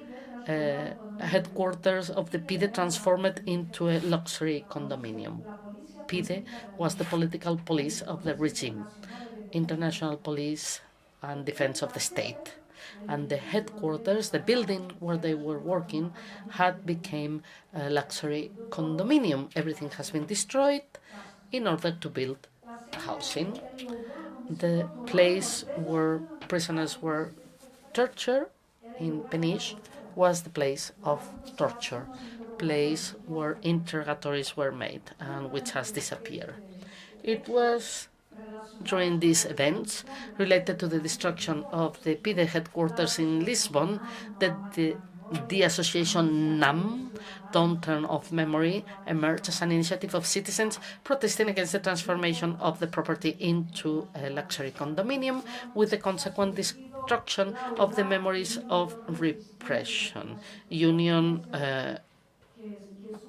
headquarters of the PIDE transformed into a luxury condominium. PIDE was the political police of the regime, international police and defense of the state. And the headquarters, the building where they were working, had become a luxury condominium. Everything has been destroyed in order to build housing. The place where prisoners were tortured in Peniche was the place of torture, place where interrogatories were made, and which has disappeared. It was during these events related to the destruction of the PIDE headquarters in Lisbon that the association NAM, Downturn of Memory, emerged as an initiative of citizens protesting against the transformation of the property into a luxury condominium, with the consequent destruction of the memories of repression. Union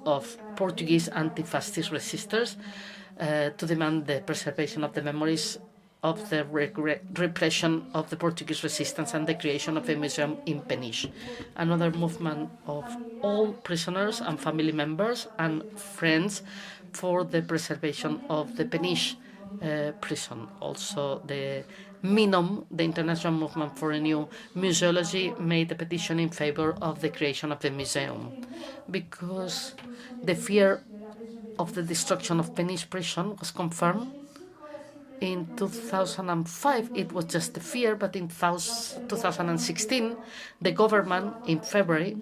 of Portuguese anti-fascist resistors to demand the preservation of the memories of the repression of the Portuguese resistance and the creation of a museum in Peniche. Another movement of all prisoners and family members and friends for the preservation of the Peniche prison. Also, the MINOM, the International Movement for a New Museology, made a petition in favor of the creation of the museum, because the fear of the destruction of Peniche prison was confirmed. In 2005, it was just a fear, but in 2016, the government, in February,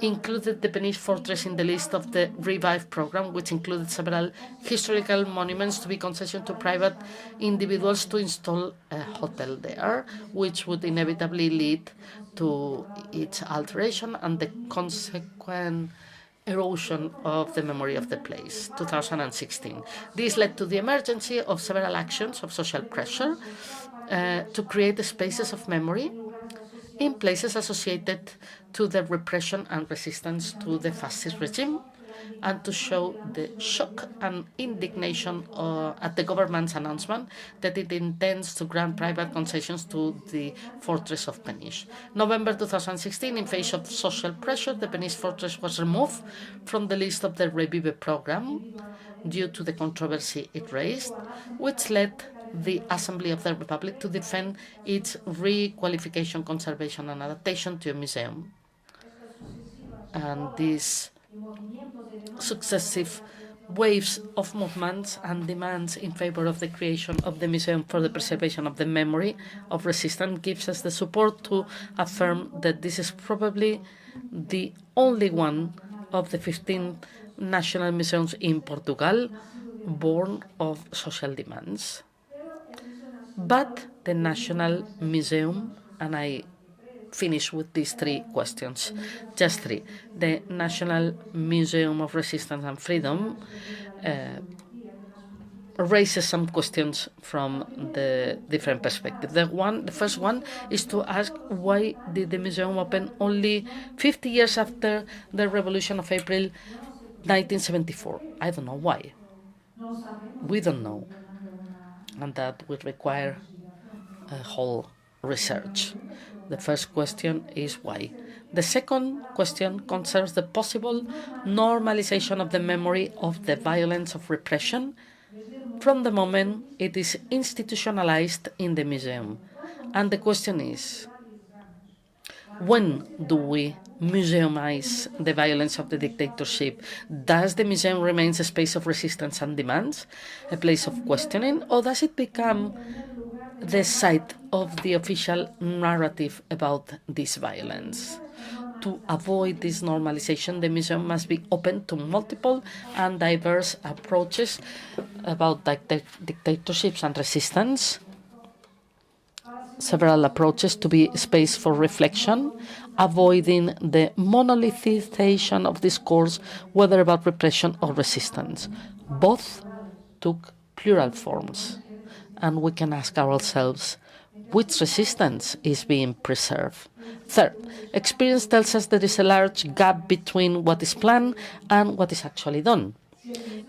included the Peniche fortress in the list of the Revive program, which included several historical monuments to be concessioned to private individuals to install a hotel there, which would inevitably lead to its alteration and the consequent erosion of the memory of the place, 2016. This led to the emergency of several actions of social pressure to create spaces of memory in places associated to the repression and resistance to the fascist regime, and to show the shock and indignation at the government's announcement that it intends to grant private concessions to the fortress of Peniche. November 2016, in face of social pressure, the Peniche fortress was removed from the list of the Revive program due to the controversy it raised, which led the Assembly of the Republic to defend its requalification, conservation, and adaptation to a museum. And these successive waves of movements and demands in favor of the creation of the museum for the preservation of the memory of resistance gives us the support to affirm that this is probably the only one of the 15 national museums in Portugal born of social demands. But the National Museum, and I finish with these three questions, just three. The National Museum of Resistance and Freedom raises some questions from the different perspectives. The first one is to ask, why did the museum open only 50 years after the Revolution of April 1974? I don't know why. We don't know. And that would require a whole research. The first question is why. The second question concerns the possible normalization of the memory of the violence of repression from the moment it is institutionalized in the museum. And the question is, when do we museumize the violence of the dictatorship? Does the museum remain a space of resistance and demands, a place of questioning, or does it become the site of the official narrative about this violence? To avoid this normalization, the museum must be open to multiple and diverse approaches about dictatorships and resistance. Several approaches to be space for reflection, avoiding the monolithization of discourse, whether about repression or resistance. Both took plural forms, and we can ask ourselves, which resistance is being preserved? Third, experience tells us there is a large gap between what is planned and what is actually done.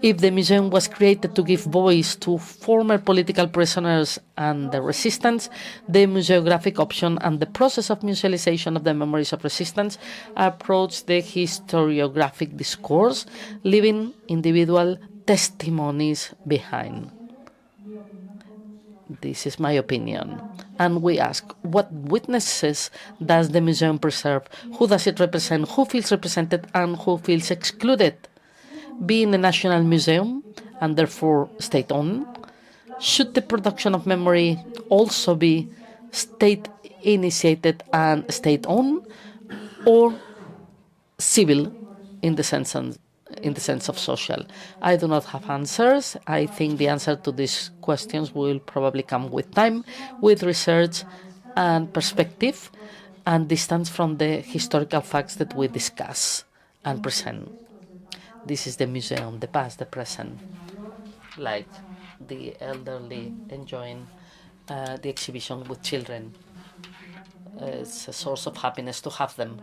If the museum was created to give voice to former political prisoners and the resistance, the museographic option and the process of musealization of the memories of resistance approach the historiographic discourse, leaving individual testimonies behind. This is my opinion. And we ask, what witnesses does the museum preserve? Who does it represent? Who feels represented and who feels excluded? Being a national museum, and therefore state-owned, should the production of memory also be state-initiated and state-owned, or civil in the sense of social? I do not have answers. I think the answer to these questions will probably come with time, with research and perspective, and distance from the historical facts that we discuss and present. This is the museum, the past, the present, like the elderly enjoying the exhibition with children. It's a source of happiness to have them.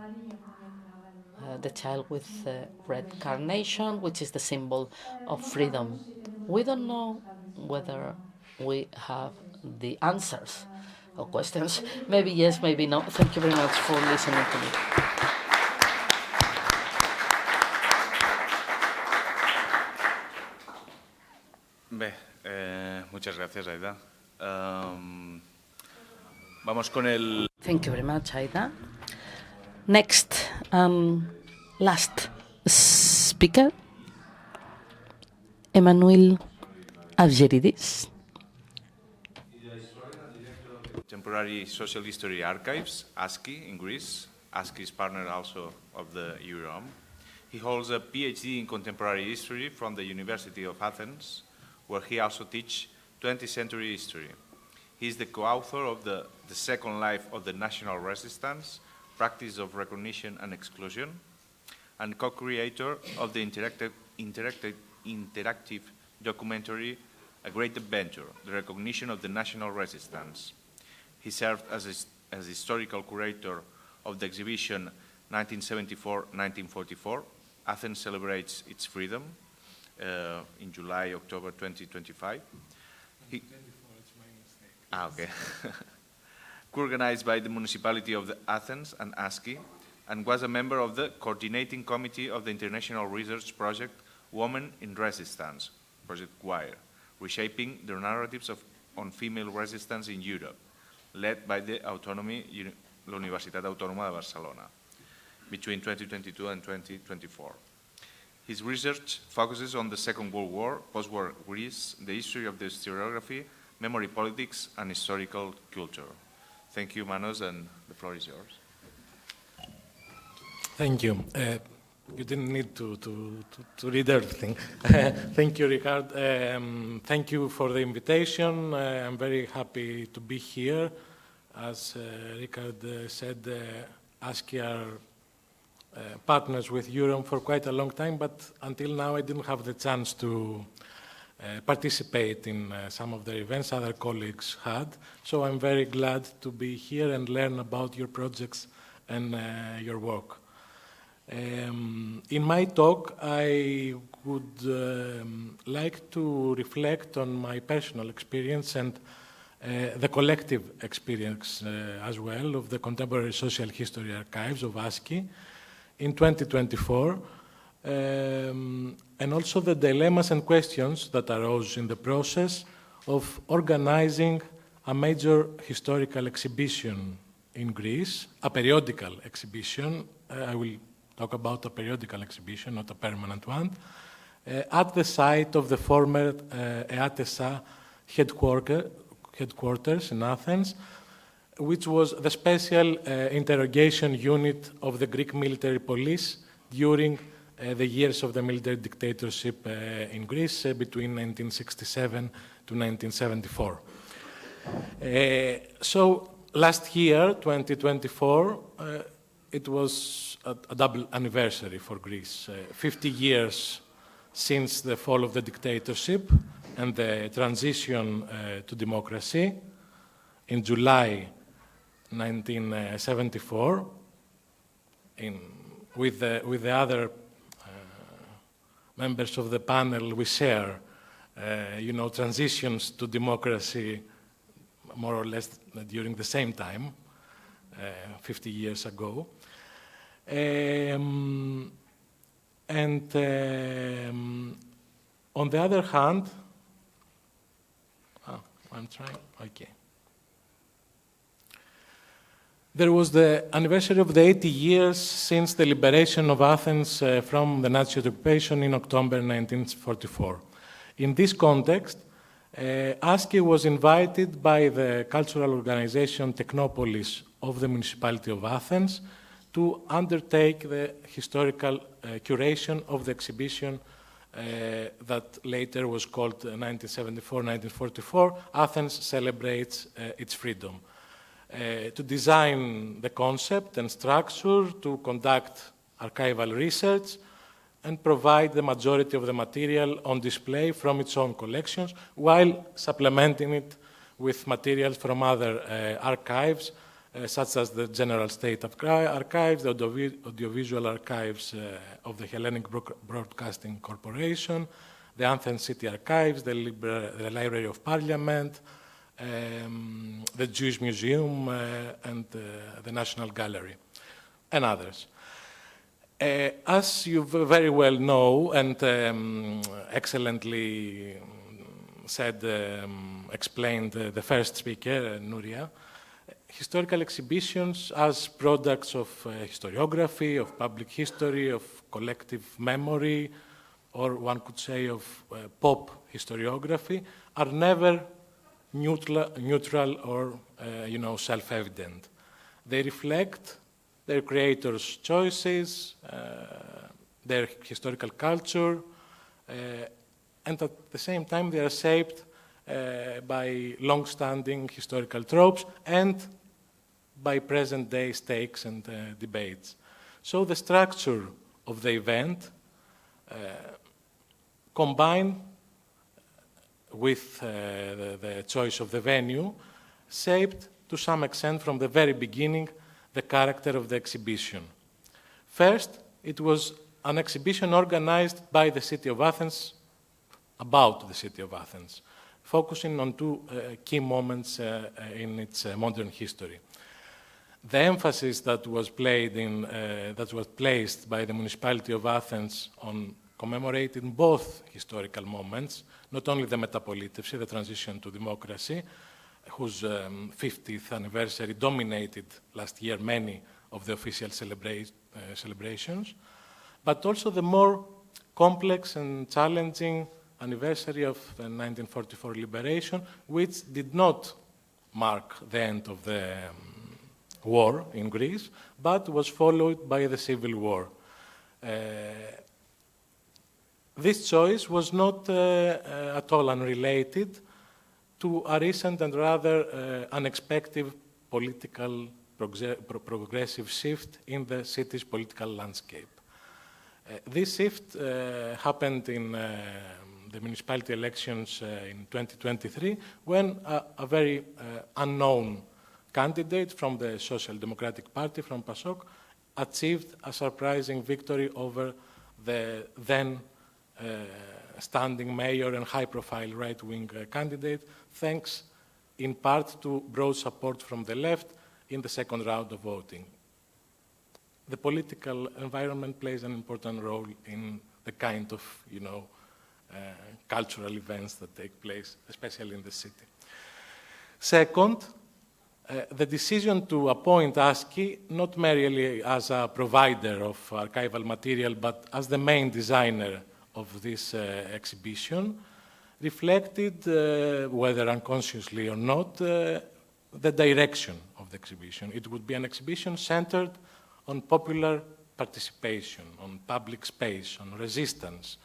The child with red carnation, which is the symbol of freedom. We don't know whether we have the answers or questions. Maybe yes, maybe no. Thank you very much for listening to me. Bé, muchas gracias, Aida. Vamos con el... Thank you very much, Aida. Next, last speaker, Emmanouil Avgeridis. Contemporary Social History Archives, ASKI in Greece. ASKI is partner also of the EUROM. He holds a PhD in Contemporary History from the University of Athens, where he also teaches 20th century history. He is the co-author of the Second Life of the National Resistance, Practice of Recognition and Exclusion, and co-creator of the interactive documentary A Great Adventure, The Recognition of the National Resistance. He served as historical curator of the exhibition 1974-1944, Athens Celebrates Its Freedom, in July, October 2025. Okay. Co-organized by the municipality of Athens and ASKI, and was a member of the coordinating committee of the international research project Women in Resistance, Project WIRE, reshaping the narratives on female resistance in Europe, led by the Universitat Autònoma de Barcelona, between 2022 and 2024. His research focuses on the Second World War, post-war Greece, the history of the historiography, memory politics, and historical culture. Thank you, Manos, and the floor is yours. Thank you. You didn't need to read everything. Thank you, Ricard. Thank you for the invitation. I'm very happy to be here. As Ricard said, ASKI are partners with EUROM for quite a long time, but until now I didn't have the chance to participate in some of the events other colleagues had. So I'm very glad to be here and learn about your projects and your work. In my talk, I would like to reflect on my personal experience and the collective experience as well of the Contemporary Social History Archives of ASKI in 2024, and also the dilemmas and questions that arose in the process of organizing a major historical exhibition in Greece, a periodical exhibition. I will talk about a periodical exhibition, not a permanent one, at the site of the former EAT-ESA headquarters in Athens, which was the special interrogation unit of the Greek military police during the years of the military dictatorship in Greece between 1967 to 1974. So last year, 2024, it was a double anniversary for Greece. 50 years since the fall of the dictatorship and the transition to democracy in July 1974, with the other members of the panel, we share, transitions to democracy more or less during the same time, 50 years ago. On the other hand, I'm trying, okay. There was the anniversary of the 80 years since the liberation of Athens from the Nazi occupation in October 1944. In this context, ASKI was invited by the cultural organization Technopolis of the Municipality of Athens to undertake the historical curation of the exhibition that later was called 1974-1944, Athens Celebrates Its Freedom. To design the concept and structure, to conduct archival research, and provide the majority of the material on display from its own collections, while supplementing it with materials from other archives, such as the General State Archives, the Audiovisual Archives of the Hellenic Broadcasting Corporation, the Athens City Archives, the Library of Parliament, the Jewish Museum, and the National Gallery, and others. As you very well know, and excellently explained the first speaker, Núria, historical exhibitions as products of historiography, of public history, of collective memory, or one could say of pop historiography, are never neutral or self-evident. They reflect their creators' choices, their historical culture, and at the same time they are shaped by long-standing historical tropes and by present-day stakes and debates. So the structure of the event, combined with the choice of the venue, shaped to some extent from the very beginning the character of the exhibition. First, it was an exhibition organized by the City of Athens, about the City of Athens, focusing on two key moments in its modern history. The emphasis that was placed by the Municipality of Athens on commemorating both historical moments, not only the Metapolitevsi, the transition to democracy, whose 50th anniversary dominated last year many of the official celebrations, but also the more complex and challenging anniversary of the 1944 liberation, which did not mark the end of the war in Greece, but was followed by the civil war. This choice was not at all unrelated to a recent and rather unexpected political progressive shift in the city's political landscape. This shift happened in the municipality elections in 2023, when a very unknown candidate from the Social Democratic Party, from PASOK, achieved a surprising victory over the then standing mayor and high-profile right-wing candidate, thanks in part to broad support from the left in the second round of voting. The political environment plays an important role in the kind of, cultural events that take place, especially in the city. Second, the decision to appoint ASKI not merely as a provider of archival material, but as the main designer of this exhibition, reflected, whether unconsciously or not, the direction of the exhibition. It would be an exhibition centered on popular participation, on public space, on resistance,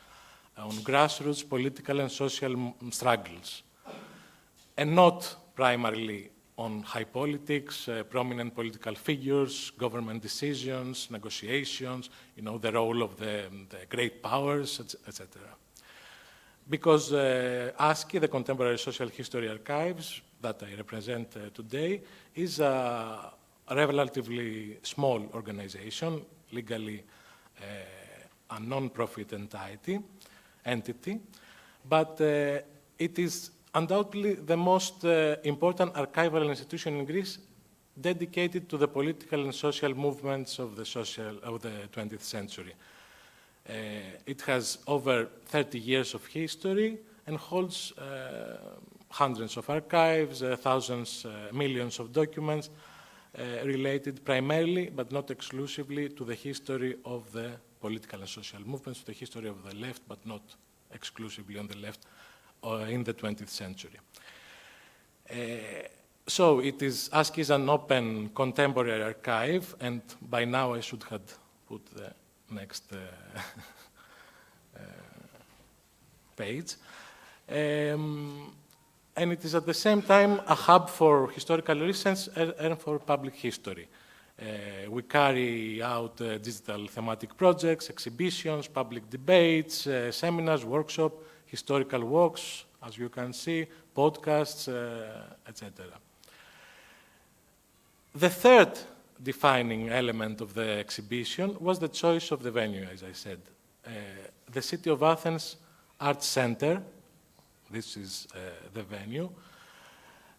on grassroots political and social struggles, and not primarily on high politics, prominent political figures, government decisions, negotiations, the role of the great powers, etc. Because ASKI, the Contemporary Social History Archives, that I represent today, is a relatively small organization, legally a non-profit entity, but it is undoubtedly the most important archival institution in Greece dedicated to the political and social movements of the 20th century. It has over 30 years of history and holds hundreds of archives, thousands, millions of documents related primarily, but not exclusively, to the history of the political and social movements, to the history of the left, but not exclusively on the left, in the 20th century. So ASKI is an open contemporary archive, and by now I should have put the next page. And it is at the same time a hub for historical research and for public history. We carry out digital thematic projects, exhibitions, public debates, seminars, workshops, historical walks, as you can see, podcasts, etc. The third defining element of the exhibition was the choice of the venue, as I said. The City of Athens Arts Center, this is the venue,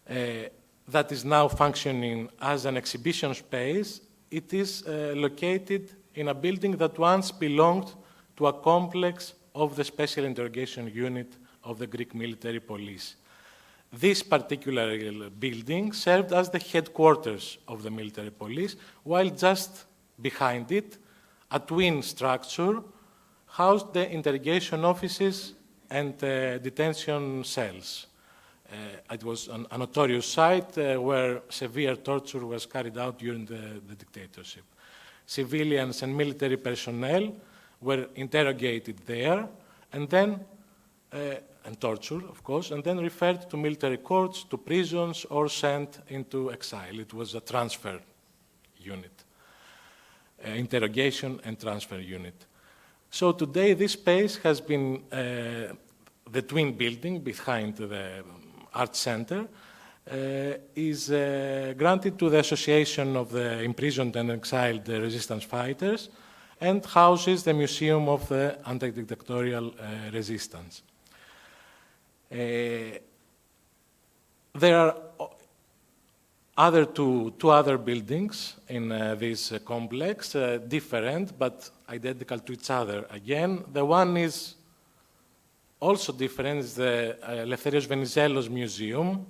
that is now functioning as an exhibition space. It is located in a building that once belonged to a complex of the Special Interrogation Unit of the Greek military police. This particular building served as the headquarters of the military police, while just behind it, a twin structure housed the interrogation offices and detention cells. It was a notorious site where severe torture was carried out during the dictatorship. Civilians and military personnel were interrogated there, and then and tortured, of course, and then referred to military courts, to prisons, or sent into exile. It was a transfer unit, interrogation and transfer unit. So today, this space has been the twin building behind the Art Center, is granted to the Association of the Imprisoned and Exiled Resistance Fighters, and houses the Museum of the Anti-Dictatorial Resistance. There are two other buildings in this complex, different but identical to each other. Again, the one is also different, is the Eleftherios Venizelos Museum,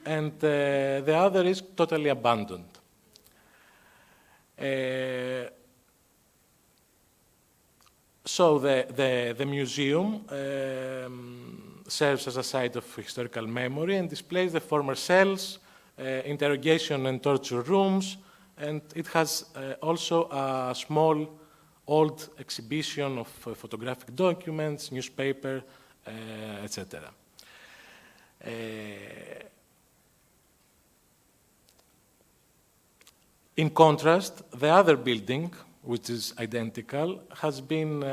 and the other is totally abandoned. So the museum serves as a site of historical memory and displays the former cells, interrogation and torture rooms, and it has also a small old exhibition of photographic documents, newspaper, etc. In contrast, the other building, which is identical, has been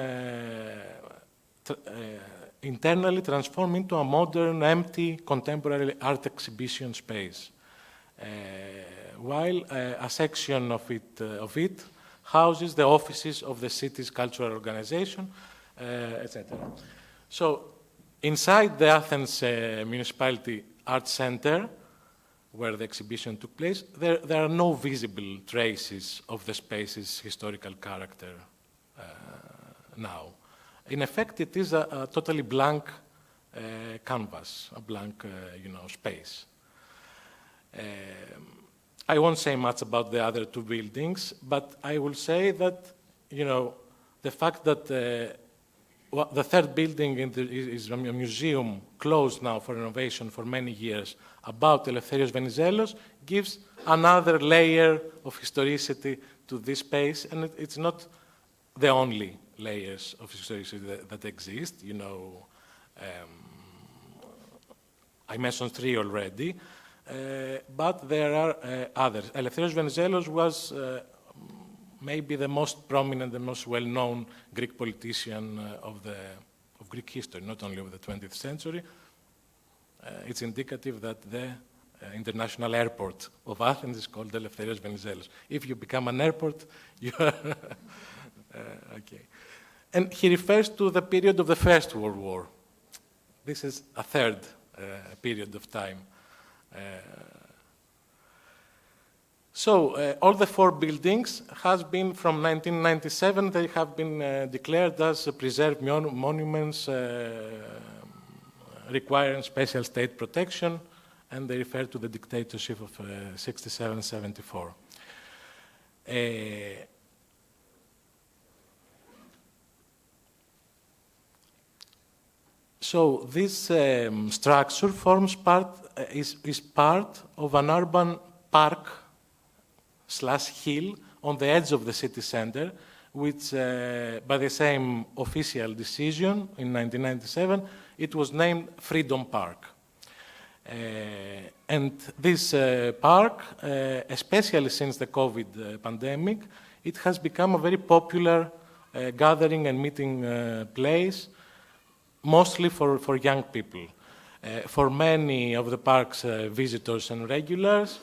internally transformed into a modern, empty, contemporary art exhibition space, while a section of it houses the offices of the city's cultural organization, etc. So, inside the Athens Municipality Art Center, where the exhibition took place, there are no visible traces of the space's historical character now. In effect, it is a totally blank canvas, a blank space. I won't say much about the other two buildings, but I will say that, the fact that the third building is a museum closed now for renovation for many years about Eleftherios Venizelos gives another layer of historicity to this space, and it's not the only layers of historicity that exist. I mentioned three already, but there are others. Eleftherios Venizelos was maybe the most prominent, the most well-known Greek politician of Greek history, not only of the 20th century. It's indicative that the international airport of Athens is called Eleftherios Venizelos. If you become an airport, you are okay. And he refers to the period of the First World War. This is a third period of time. All the four buildings has been from 1997, they have been declared as preserved monuments requiring special state protection, and they refer to the dictatorship of 67-74. So this structure forms is part of an urban park / hill on the edge of the city center, which by the same official decision in 1997, it was named Freedom Park. And this park, especially since the COVID pandemic, it has become a very popular gathering and meeting place, mostly for young people. For many of the park's visitors and regulars,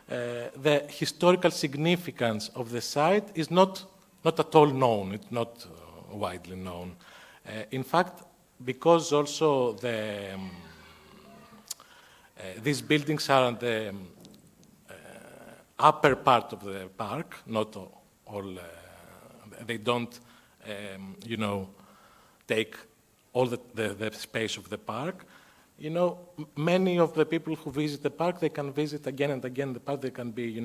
the historical significance of the site is not at all known, it's not widely known. In fact, because also these buildings are on the upper part of the park, not all, they don't, take all the space of the park. Many of the people who visit the park, they can visit again and again the park. They can be,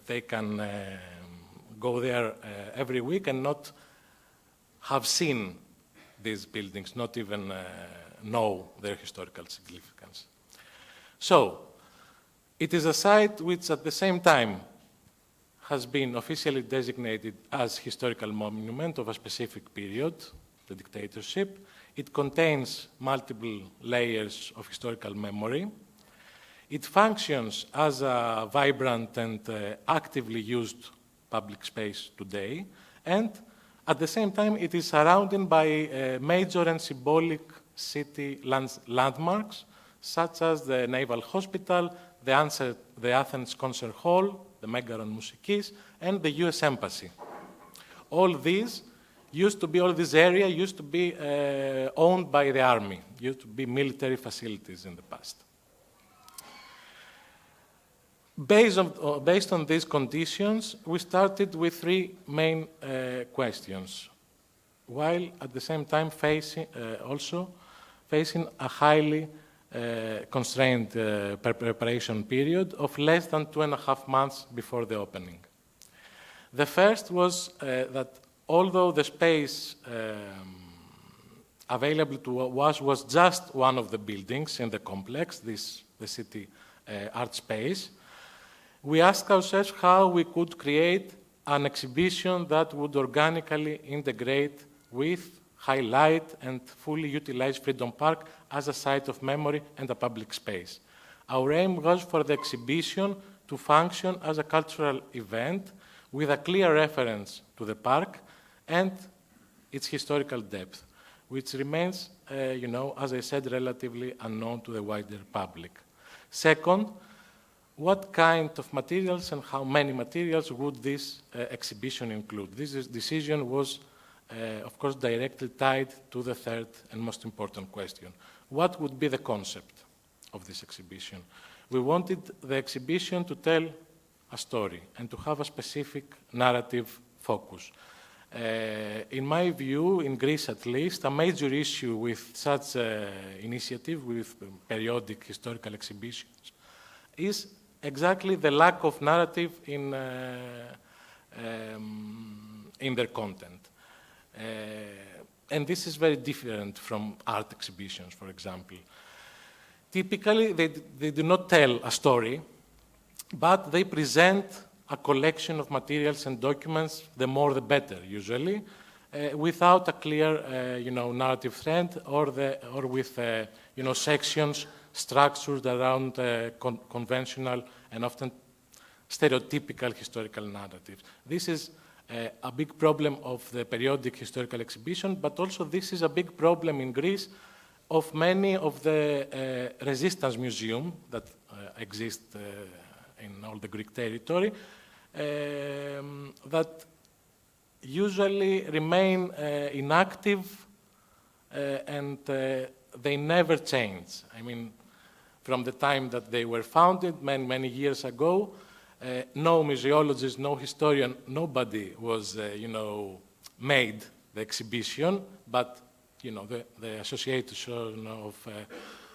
they can go there every week and not have seen these buildings, not even know their historical significance. So, it is a site which at the same time has been officially designated as historical monument of a specific period, the dictatorship. It contains multiple layers of historical memory. It functions as a vibrant and actively used public space today, and at the same time it is surrounded by major and symbolic city landmarks, such as the Naval Hospital, the Athens Concert Hall, the Megaron Musikis, and the US Embassy. All this area used to be owned by the army, used to be military facilities in the past. Based on these conditions, we started with three main questions, while at the same time facing a highly constrained preparation period of less than 2.5 months before the opening. The first was that although the space available to us was just one of the buildings in the complex, the city art space, we asked ourselves how we could create an exhibition that would organically integrate with, highlight, and fully utilize Freedom Park as a site of memory and a public space. Our aim was for the exhibition to function as a cultural event with a clear reference to the park and its historical depth, which remains, as I said, relatively unknown to the wider public. Second, what kind of materials and how many materials would this exhibition include? This decision was, of course, directly tied to the third and most important question. What would be the concept of this exhibition? We wanted the exhibition to tell a story and to have a specific narrative focus. In my view, in Greece at least, a major issue with such initiative, with periodic historical exhibitions, is exactly the lack of narrative in their content. And this is very different from art exhibitions, for example. Typically, they do not tell a story, but they present a collection of materials and documents, the more the better, usually, without a clear, narrative thread or with, sections structured around conventional and often stereotypical historical narratives. This is a big problem of the periodic historical exhibition, but also this is a big problem in Greece of many of the resistance museums that exist in all the Greek territory, that usually remain inactive and they never change. I mean, from the time that they were founded many, many years ago, no museologist, no historian, nobody was, made the exhibition, but, the Association of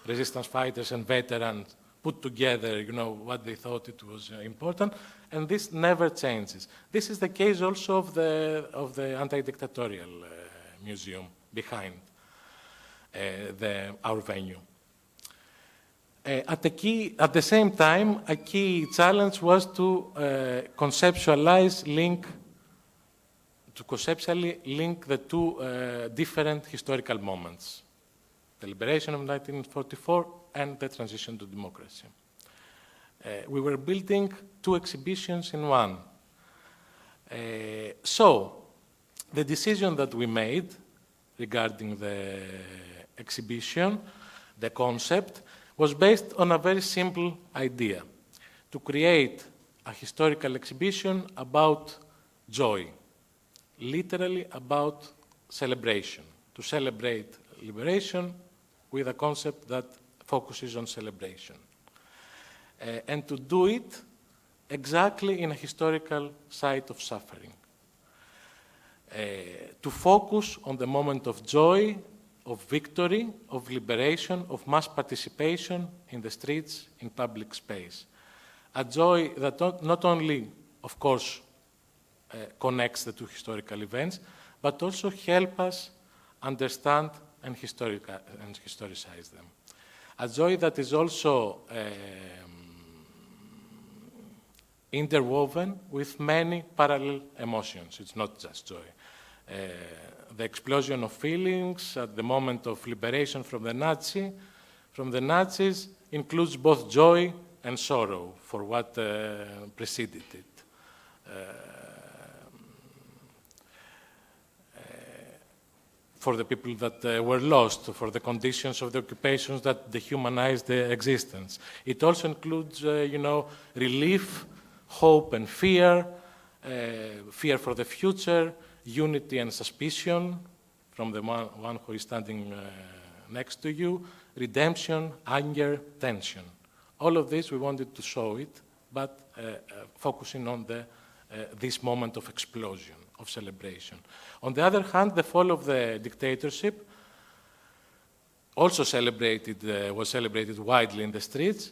Resistance Fighters and Veterans put together, what they thought it was important, and this never changes. This is the case also of the anti-dictatorial museum behind our venue. At the same time, a key challenge was to conceptually link the two different historical moments, the liberation of 1944 and the transition to democracy. We were building two exhibitions in one. So, the decision that we made regarding the exhibition, the concept, was based on a very simple idea, to create a historical exhibition about joy, literally about celebration, to celebrate liberation with a concept that focuses on celebration. And to do it exactly in a historical site of suffering. To focus on the moment of joy, of victory, of liberation, of mass participation in the streets, in public space. A joy that not only, of course, connects the two historical events, but also help us understand and historicize them. A joy that is also interwoven with many parallel emotions. It's not just joy. The explosion of feelings at the moment of liberation from the Nazis includes both joy and sorrow for what preceded it. For the people that were lost, for the conditions of the occupations that dehumanized their existence. It also includes, relief, hope and fear, fear for the future, unity and suspicion from the one who is standing next to you, redemption, anger, tension. All of this we wanted to show it, but focusing on this moment of explosion, of celebration. On the other hand, the fall of the dictatorship also was celebrated widely in the streets,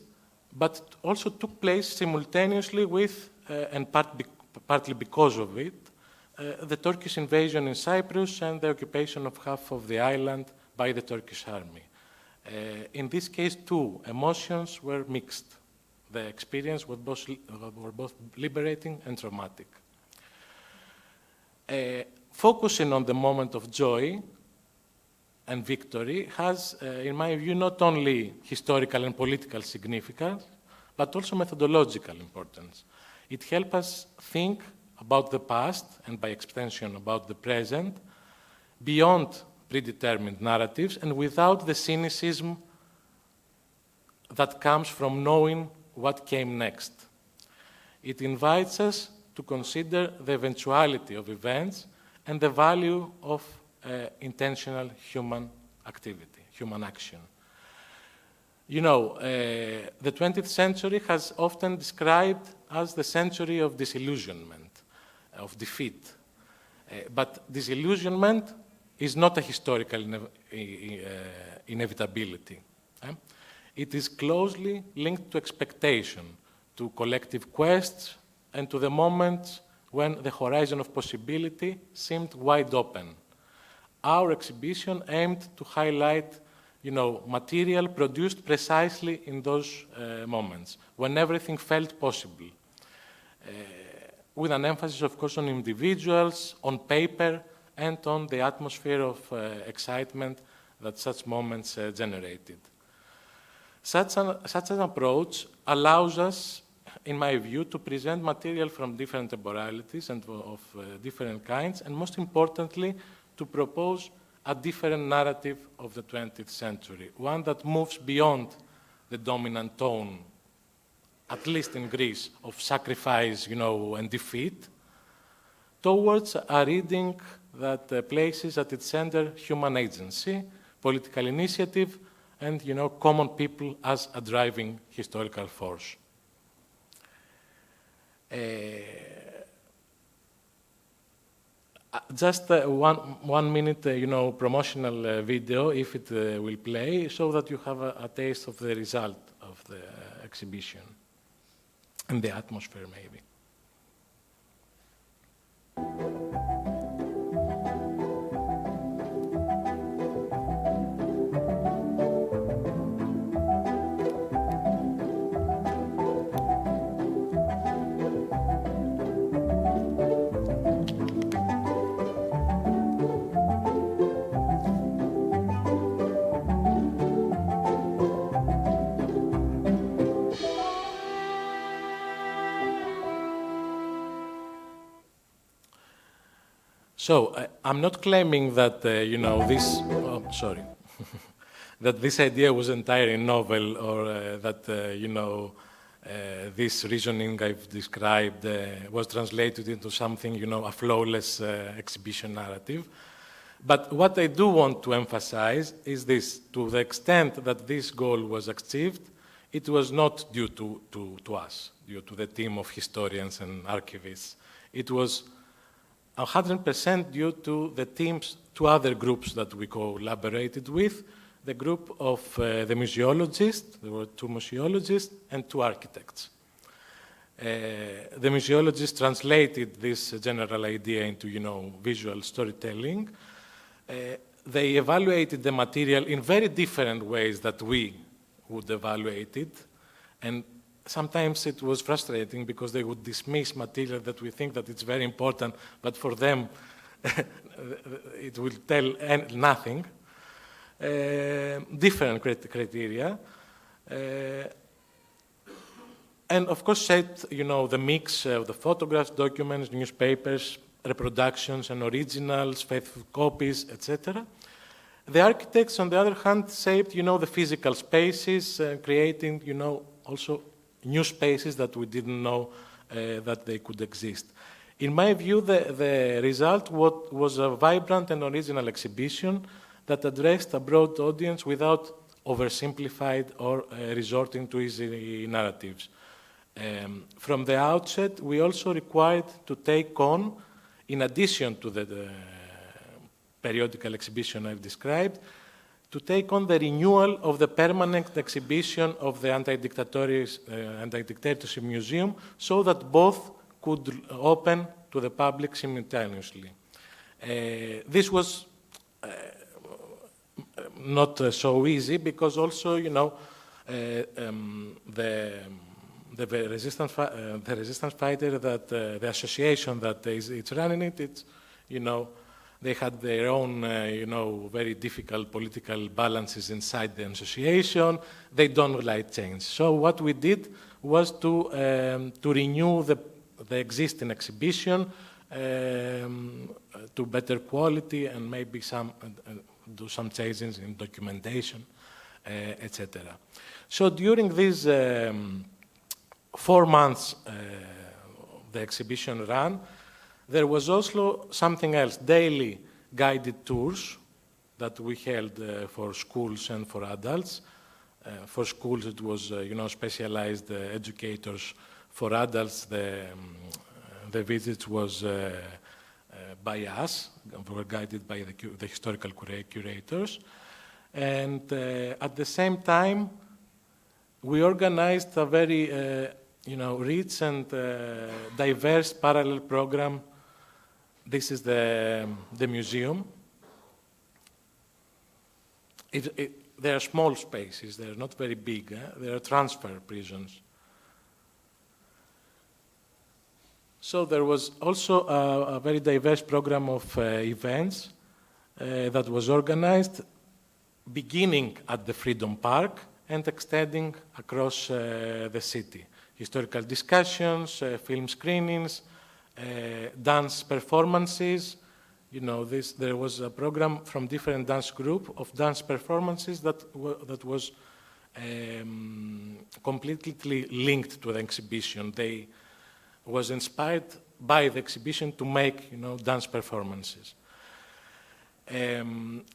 but also took place simultaneously with, and partly because of it, the Turkish invasion in Cyprus and the occupation of half of the island by the Turkish army. In this case, too, emotions were mixed. The experience were both liberating and traumatic. Focusing on the moment of joy and victory has, in my view, not only historical and political significance, but also methodological importance. It helps us think about the past, and by extension about the present, beyond predetermined narratives and without the cynicism that comes from knowing what came next. It invites us to consider the eventuality of events and the value of intentional human activity, human action. The 20th century has often described as the century of disillusionment, of defeat. But disillusionment is not a historical inevitability. It is closely linked to expectation, to collective quests, and to the moments when the horizon of possibility seemed wide open. Our exhibition aimed to highlight, material produced precisely in those moments, when everything felt possible, with an emphasis, of course, on individuals, on paper, and on the atmosphere of excitement that such moments generated. Such an approach allows us, in my view, to present material from different temporalities and of different kinds, and most importantly, to propose a different narrative of the 20th century, one that moves beyond the dominant tone, at least in Greece, of sacrifice, and defeat, towards a reading that places at its center human agency, political initiative, and common people as a driving historical force. Just 1 minute, promotional video, if it will play, so that you have a taste of the result of the exhibition and the atmosphere, maybe. So I'm not claiming that this. Oh, sorry, that this idea was entirely novel, or that this reasoning I've described was translated into something a flawless exhibition narrative. But what I do want to emphasize is this: to the extent that this goal was achieved, it was not due to us, due to the team of historians and archivists. It was 100% due to the teams, two other groups that we collaborated with, the group of the museologists, there were 2 museologists, and 2 architects. The museologists translated this general idea into, visual storytelling. They evaluated the material in very different ways that we would evaluate it, and sometimes it was frustrating because they would dismiss material that we think that it's very important, but for them it will tell nothing. Different criteria. And of course shaped, the mix of the photographs, documents, newspapers, reproductions and originals, faithful copies, etc. The architects, on the other hand, shaped, the physical spaces, creating, also new spaces that we didn't know that they could exist. In my view, the result was a vibrant and original exhibition that addressed a broad audience without oversimplified or resorting to easy narratives. From the outset, we also required to take on, in addition to the periodical exhibition I've described, to take on the renewal of the permanent exhibition of the Anti-Dictatorship Museum so that both could open to the public simultaneously. This was not so easy because also, the resistance fighter, that the association that it's running it's, they had their own, very difficult political balances inside the association. They don't like change. So what we did was to renew the existing exhibition to better quality and maybe do some changes in documentation, etc. So during these 4 months the exhibition ran, there was also something else, daily guided tours that we held for schools and for adults. For schools, it was, specialized educators. For adults, the visit was by us, were guided by the historical curators. And at the same time, we organized a very, rich and diverse parallel program. This is the museum. They are small spaces. They are not very big. They are transfer prisons. So there was also a very diverse program of events that was organized, beginning at the Freedom Park and extending across the city. Historical discussions, film screenings, dance performances. There was a program from different dance groups of dance performances that was completely linked to the exhibition. They was inspired by the exhibition to make, dance performances.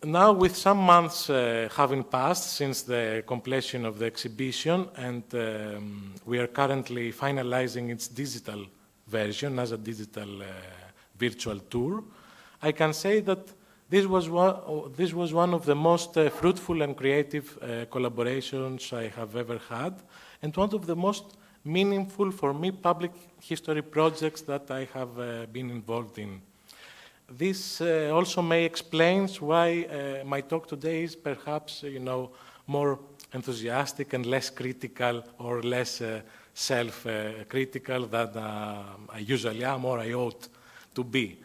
Now, with some months having passed since the completion of the exhibition, and we are currently finalizing its digital version as a digital virtual tour, I can say that this was one of the most fruitful and creative collaborations I have ever had, and one of the most meaningful for me public history projects that I have been involved in. This also may explain why my talk today is perhaps, more enthusiastic and less critical or less self-critical than I usually am or I ought to be.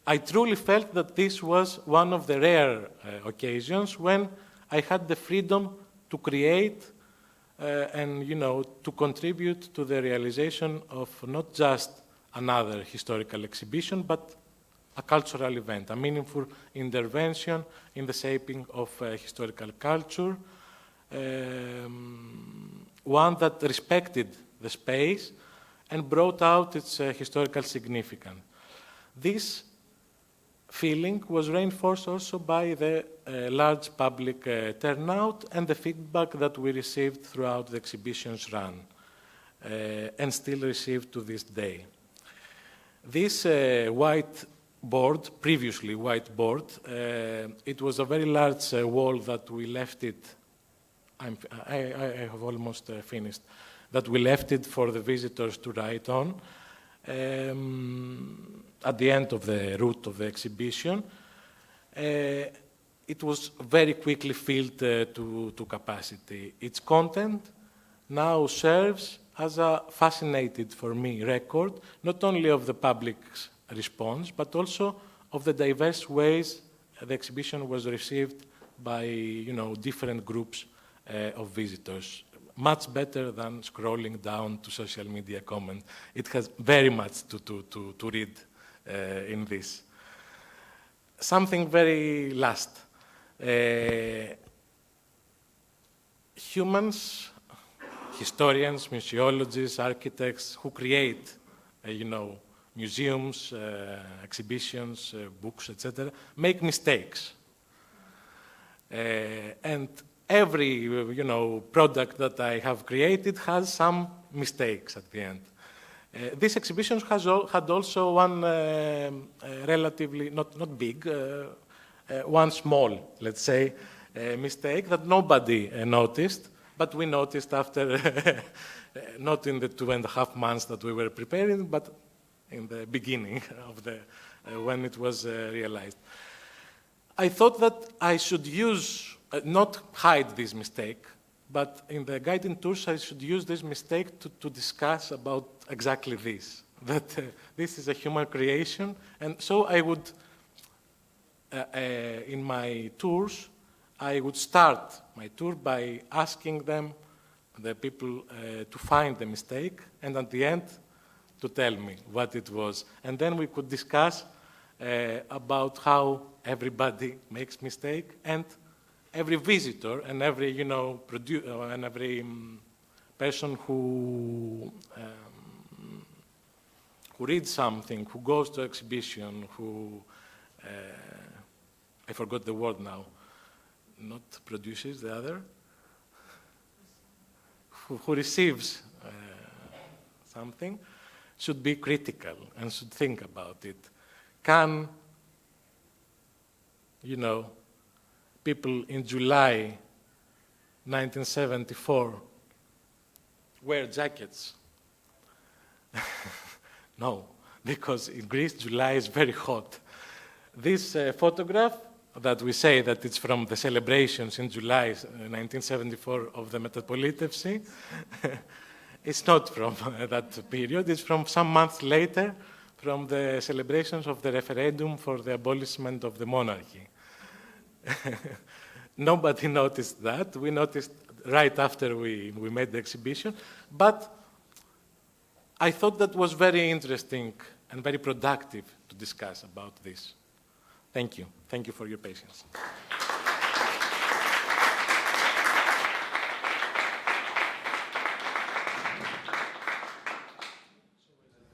I truly felt that this was one of the rare occasions when I had the freedom to create and, to contribute to the realization of not just another historical exhibition, but a cultural event, a meaningful intervention in the shaping of historical culture, one that respected the space and brought out its historical significance. This feeling was reinforced also by the large public turnout and the feedback that we received throughout the exhibition's run, and still received to this day. This whiteboard, previously whiteboard, it was a very large wall that we left it, I have almost finished, that we left it for the visitors to write on at the end of the route of the exhibition. It was very quickly filled to capacity. Its content now serves as a fascinating, for me, record, not only of the public's response, but also of the diverse ways the exhibition was received by, different groups of visitors. Much better than scrolling down to social media comments. It has very much to read in this. Something very last. Humans, historians, museologists, architects who create, museums, exhibitions, books, etc., make mistakes. And every, product that I have created has some mistakes at the end. This exhibition had also one relatively, not big, one small, let's say, mistake that nobody noticed, but we noticed after, not in the 2.5 months that we were preparing, but in the beginning of when it was realized. I thought that I should not hide this mistake, but in the guiding tours I should use this mistake to discuss about exactly this, that this is a human creation, and so I would, in my tours, I would start my tour by asking them, the people, to find the mistake, and at the end, to tell me what it was. And then we could discuss about how everybody makes mistake, and every visitor and every, and every person who reads something, who goes to exhibition, who, I forgot the word now, not produces, the other, who receives something, should be critical and should think about it. Can, people in July 1974 wear jackets? No, because in Greece, July is very hot. This photograph that we say that it's from the celebrations in July 1974 of the Metropolitevsi, it's not from that period. It's from some months later, from the celebrations of the referendum for the abolishment of the monarchy. Nobody noticed that. We noticed right after we made the exhibition. But I thought that was very interesting and very productive to discuss about this. Thank you. Thank you for your patience.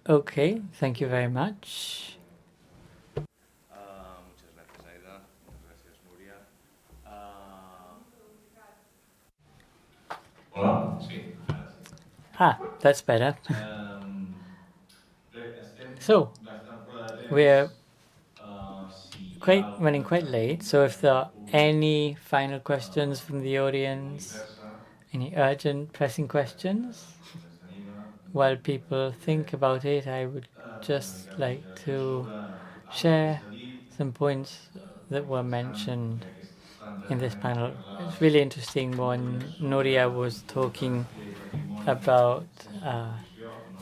Okay, thank you very much. Muchas gracias, Aida. Muchas gracias, Núria. Hola, sí. Ah, that's better. So, we're running quite late, so if there are any final questions from the audience, any urgent, pressing questions, while people think about it, I would just like to share some points that were mentioned in this panel. It's really interesting when Núria was talking about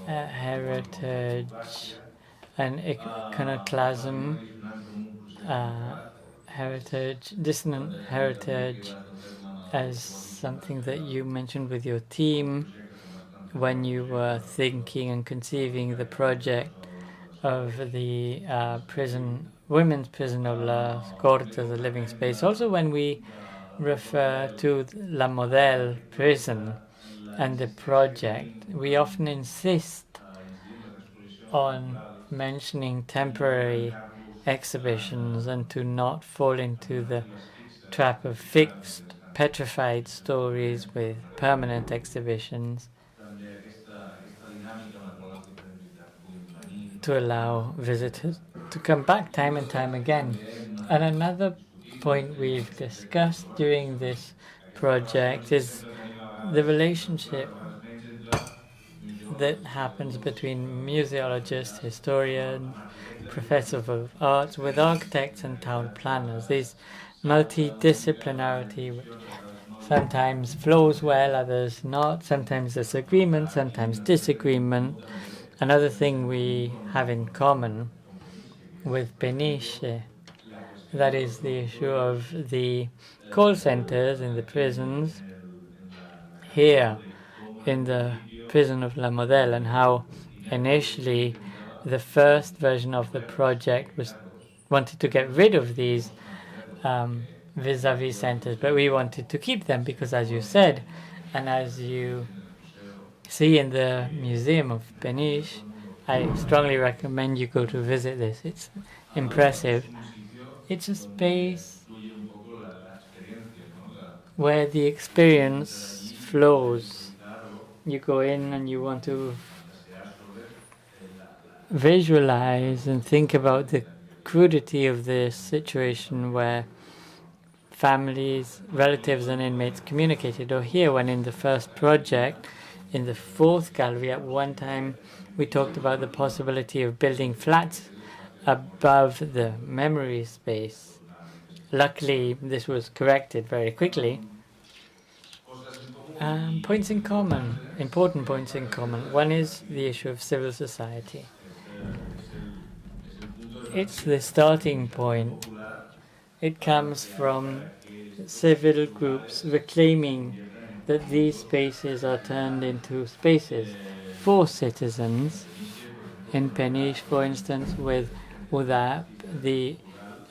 heritage and iconoclasm, heritage, dissonant heritage, as something that you mentioned with your team when you were thinking and conceiving the project of the women's prison of La Corte as a living space. Also, when we refer to La Model prison and the project, we often insist on mentioning temporary exhibitions and to not fall into the trap of fixed, petrified stories with permanent exhibitions, to allow visitors to come back time and time again. And another point we've discussed during this project is the relationship that happens between museologists, historians, professors of arts with architects and town planners. This multidisciplinarity, which sometimes flows well, others not, sometimes there's agreement, sometimes disagreement. Another thing we have in common with Peniche, that is the issue of the call centers in the prisons here in the prison of La Model, and how initially the first version of the project wanted to get rid of these vis-a-vis centers, but we wanted to keep them because, as you said, and as you see in the Museum of Peniche, I strongly recommend you go to visit this. It's impressive. It's a space where the experience flows. You go in and you want to visualize and think about the crudity of this situation where families, relatives and inmates communicated. Or here, when in the first project, in the fourth gallery, at one time we talked about the possibility of building flats above the memory space. Luckily, this was corrected very quickly. Points in common, important points in common. One is the issue of civil society. It's the starting point. It comes from civil groups reclaiming that these spaces are turned into spaces for citizens. In Peniche, for instance, with UDAP, the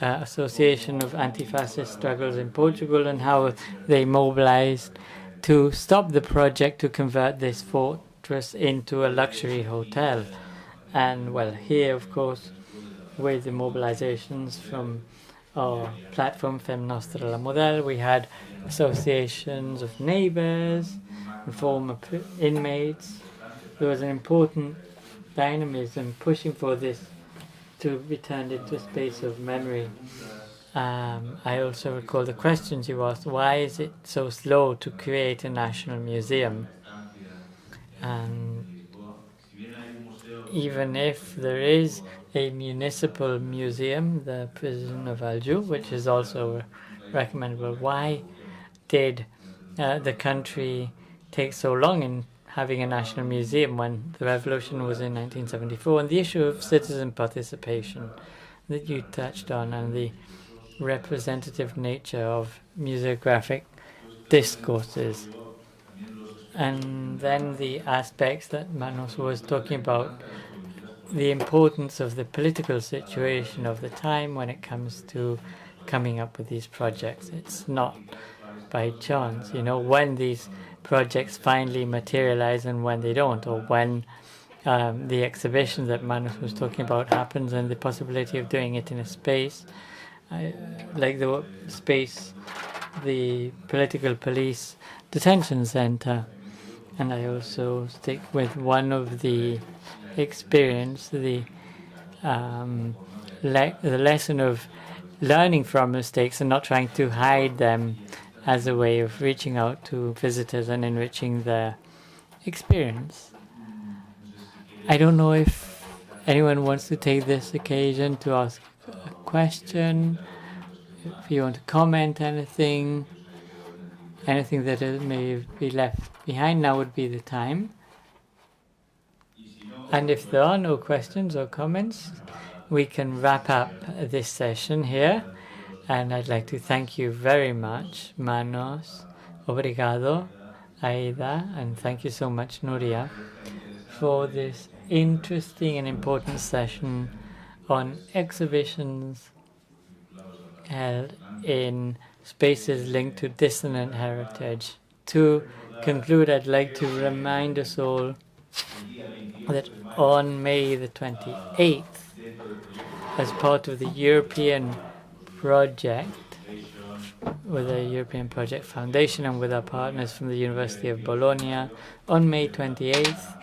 Association of Anti-Fascist Struggles in Portugal, and how they mobilized to stop the project to convert this fortress into a luxury hotel. And well, here, of course, with the mobilizations from our platform Fem Nostra La Model, we had associations of neighbors and former inmates. There was an important dynamism pushing for this to be turned into a space of memory. I also recall the questions you asked. Why is it so slow to create a national museum? And even if there is a municipal museum, the prison of Aljou, which is also recommendable, why did the country take so long in having a national museum when the revolution was in 1974? And the issue of citizen participation that you touched on, and the representative nature of museographic discourses, and then the aspects that Manos was talking about, the importance of the political situation of the time when it comes to coming up with these projects. It's not by chance, when these projects finally materialize and when they don't, or when the exhibition that Manus was talking about happens and the possibility of doing it in a space like the space, the political police detention center. And I also stick with one of the experience, the lesson of learning from mistakes and not trying to hide them as a way of reaching out to visitors and enriching their experience. I don't know if anyone wants to take this occasion to ask a question, if you want to comment anything that may be left behind, now would be the time. And if there are no questions or comments, we can wrap up this session here. And I'd like to thank you very much, Manos, obrigado, Aida, and thank you so much, Núria, for this interesting and important session on exhibitions held in spaces linked to dissonant heritage. To conclude, I'd like to remind us all that on May the 28th, as part of the European project, with the European Project Foundation and with our partners from the University of Bologna, on May 28th,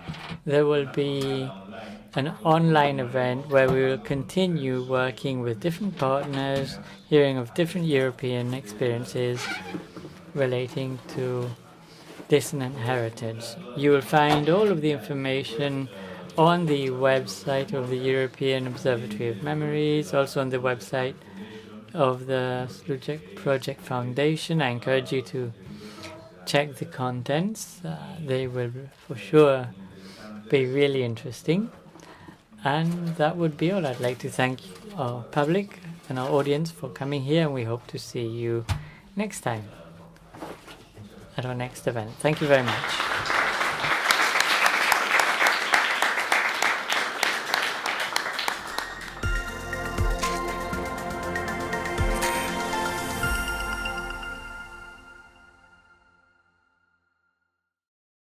there will be an online event where we will continue working with different partners, hearing of different European experiences relating to dissonant heritage. You will find all of the information on the website of the European Observatory of Memories, also on the website of the Project Foundation. I encourage you to check the contents. They will for sure be really interesting. And that would be all. I'd like to thank our public and our audience for coming here, and we hope to see you next time at our next event. Thank you very much.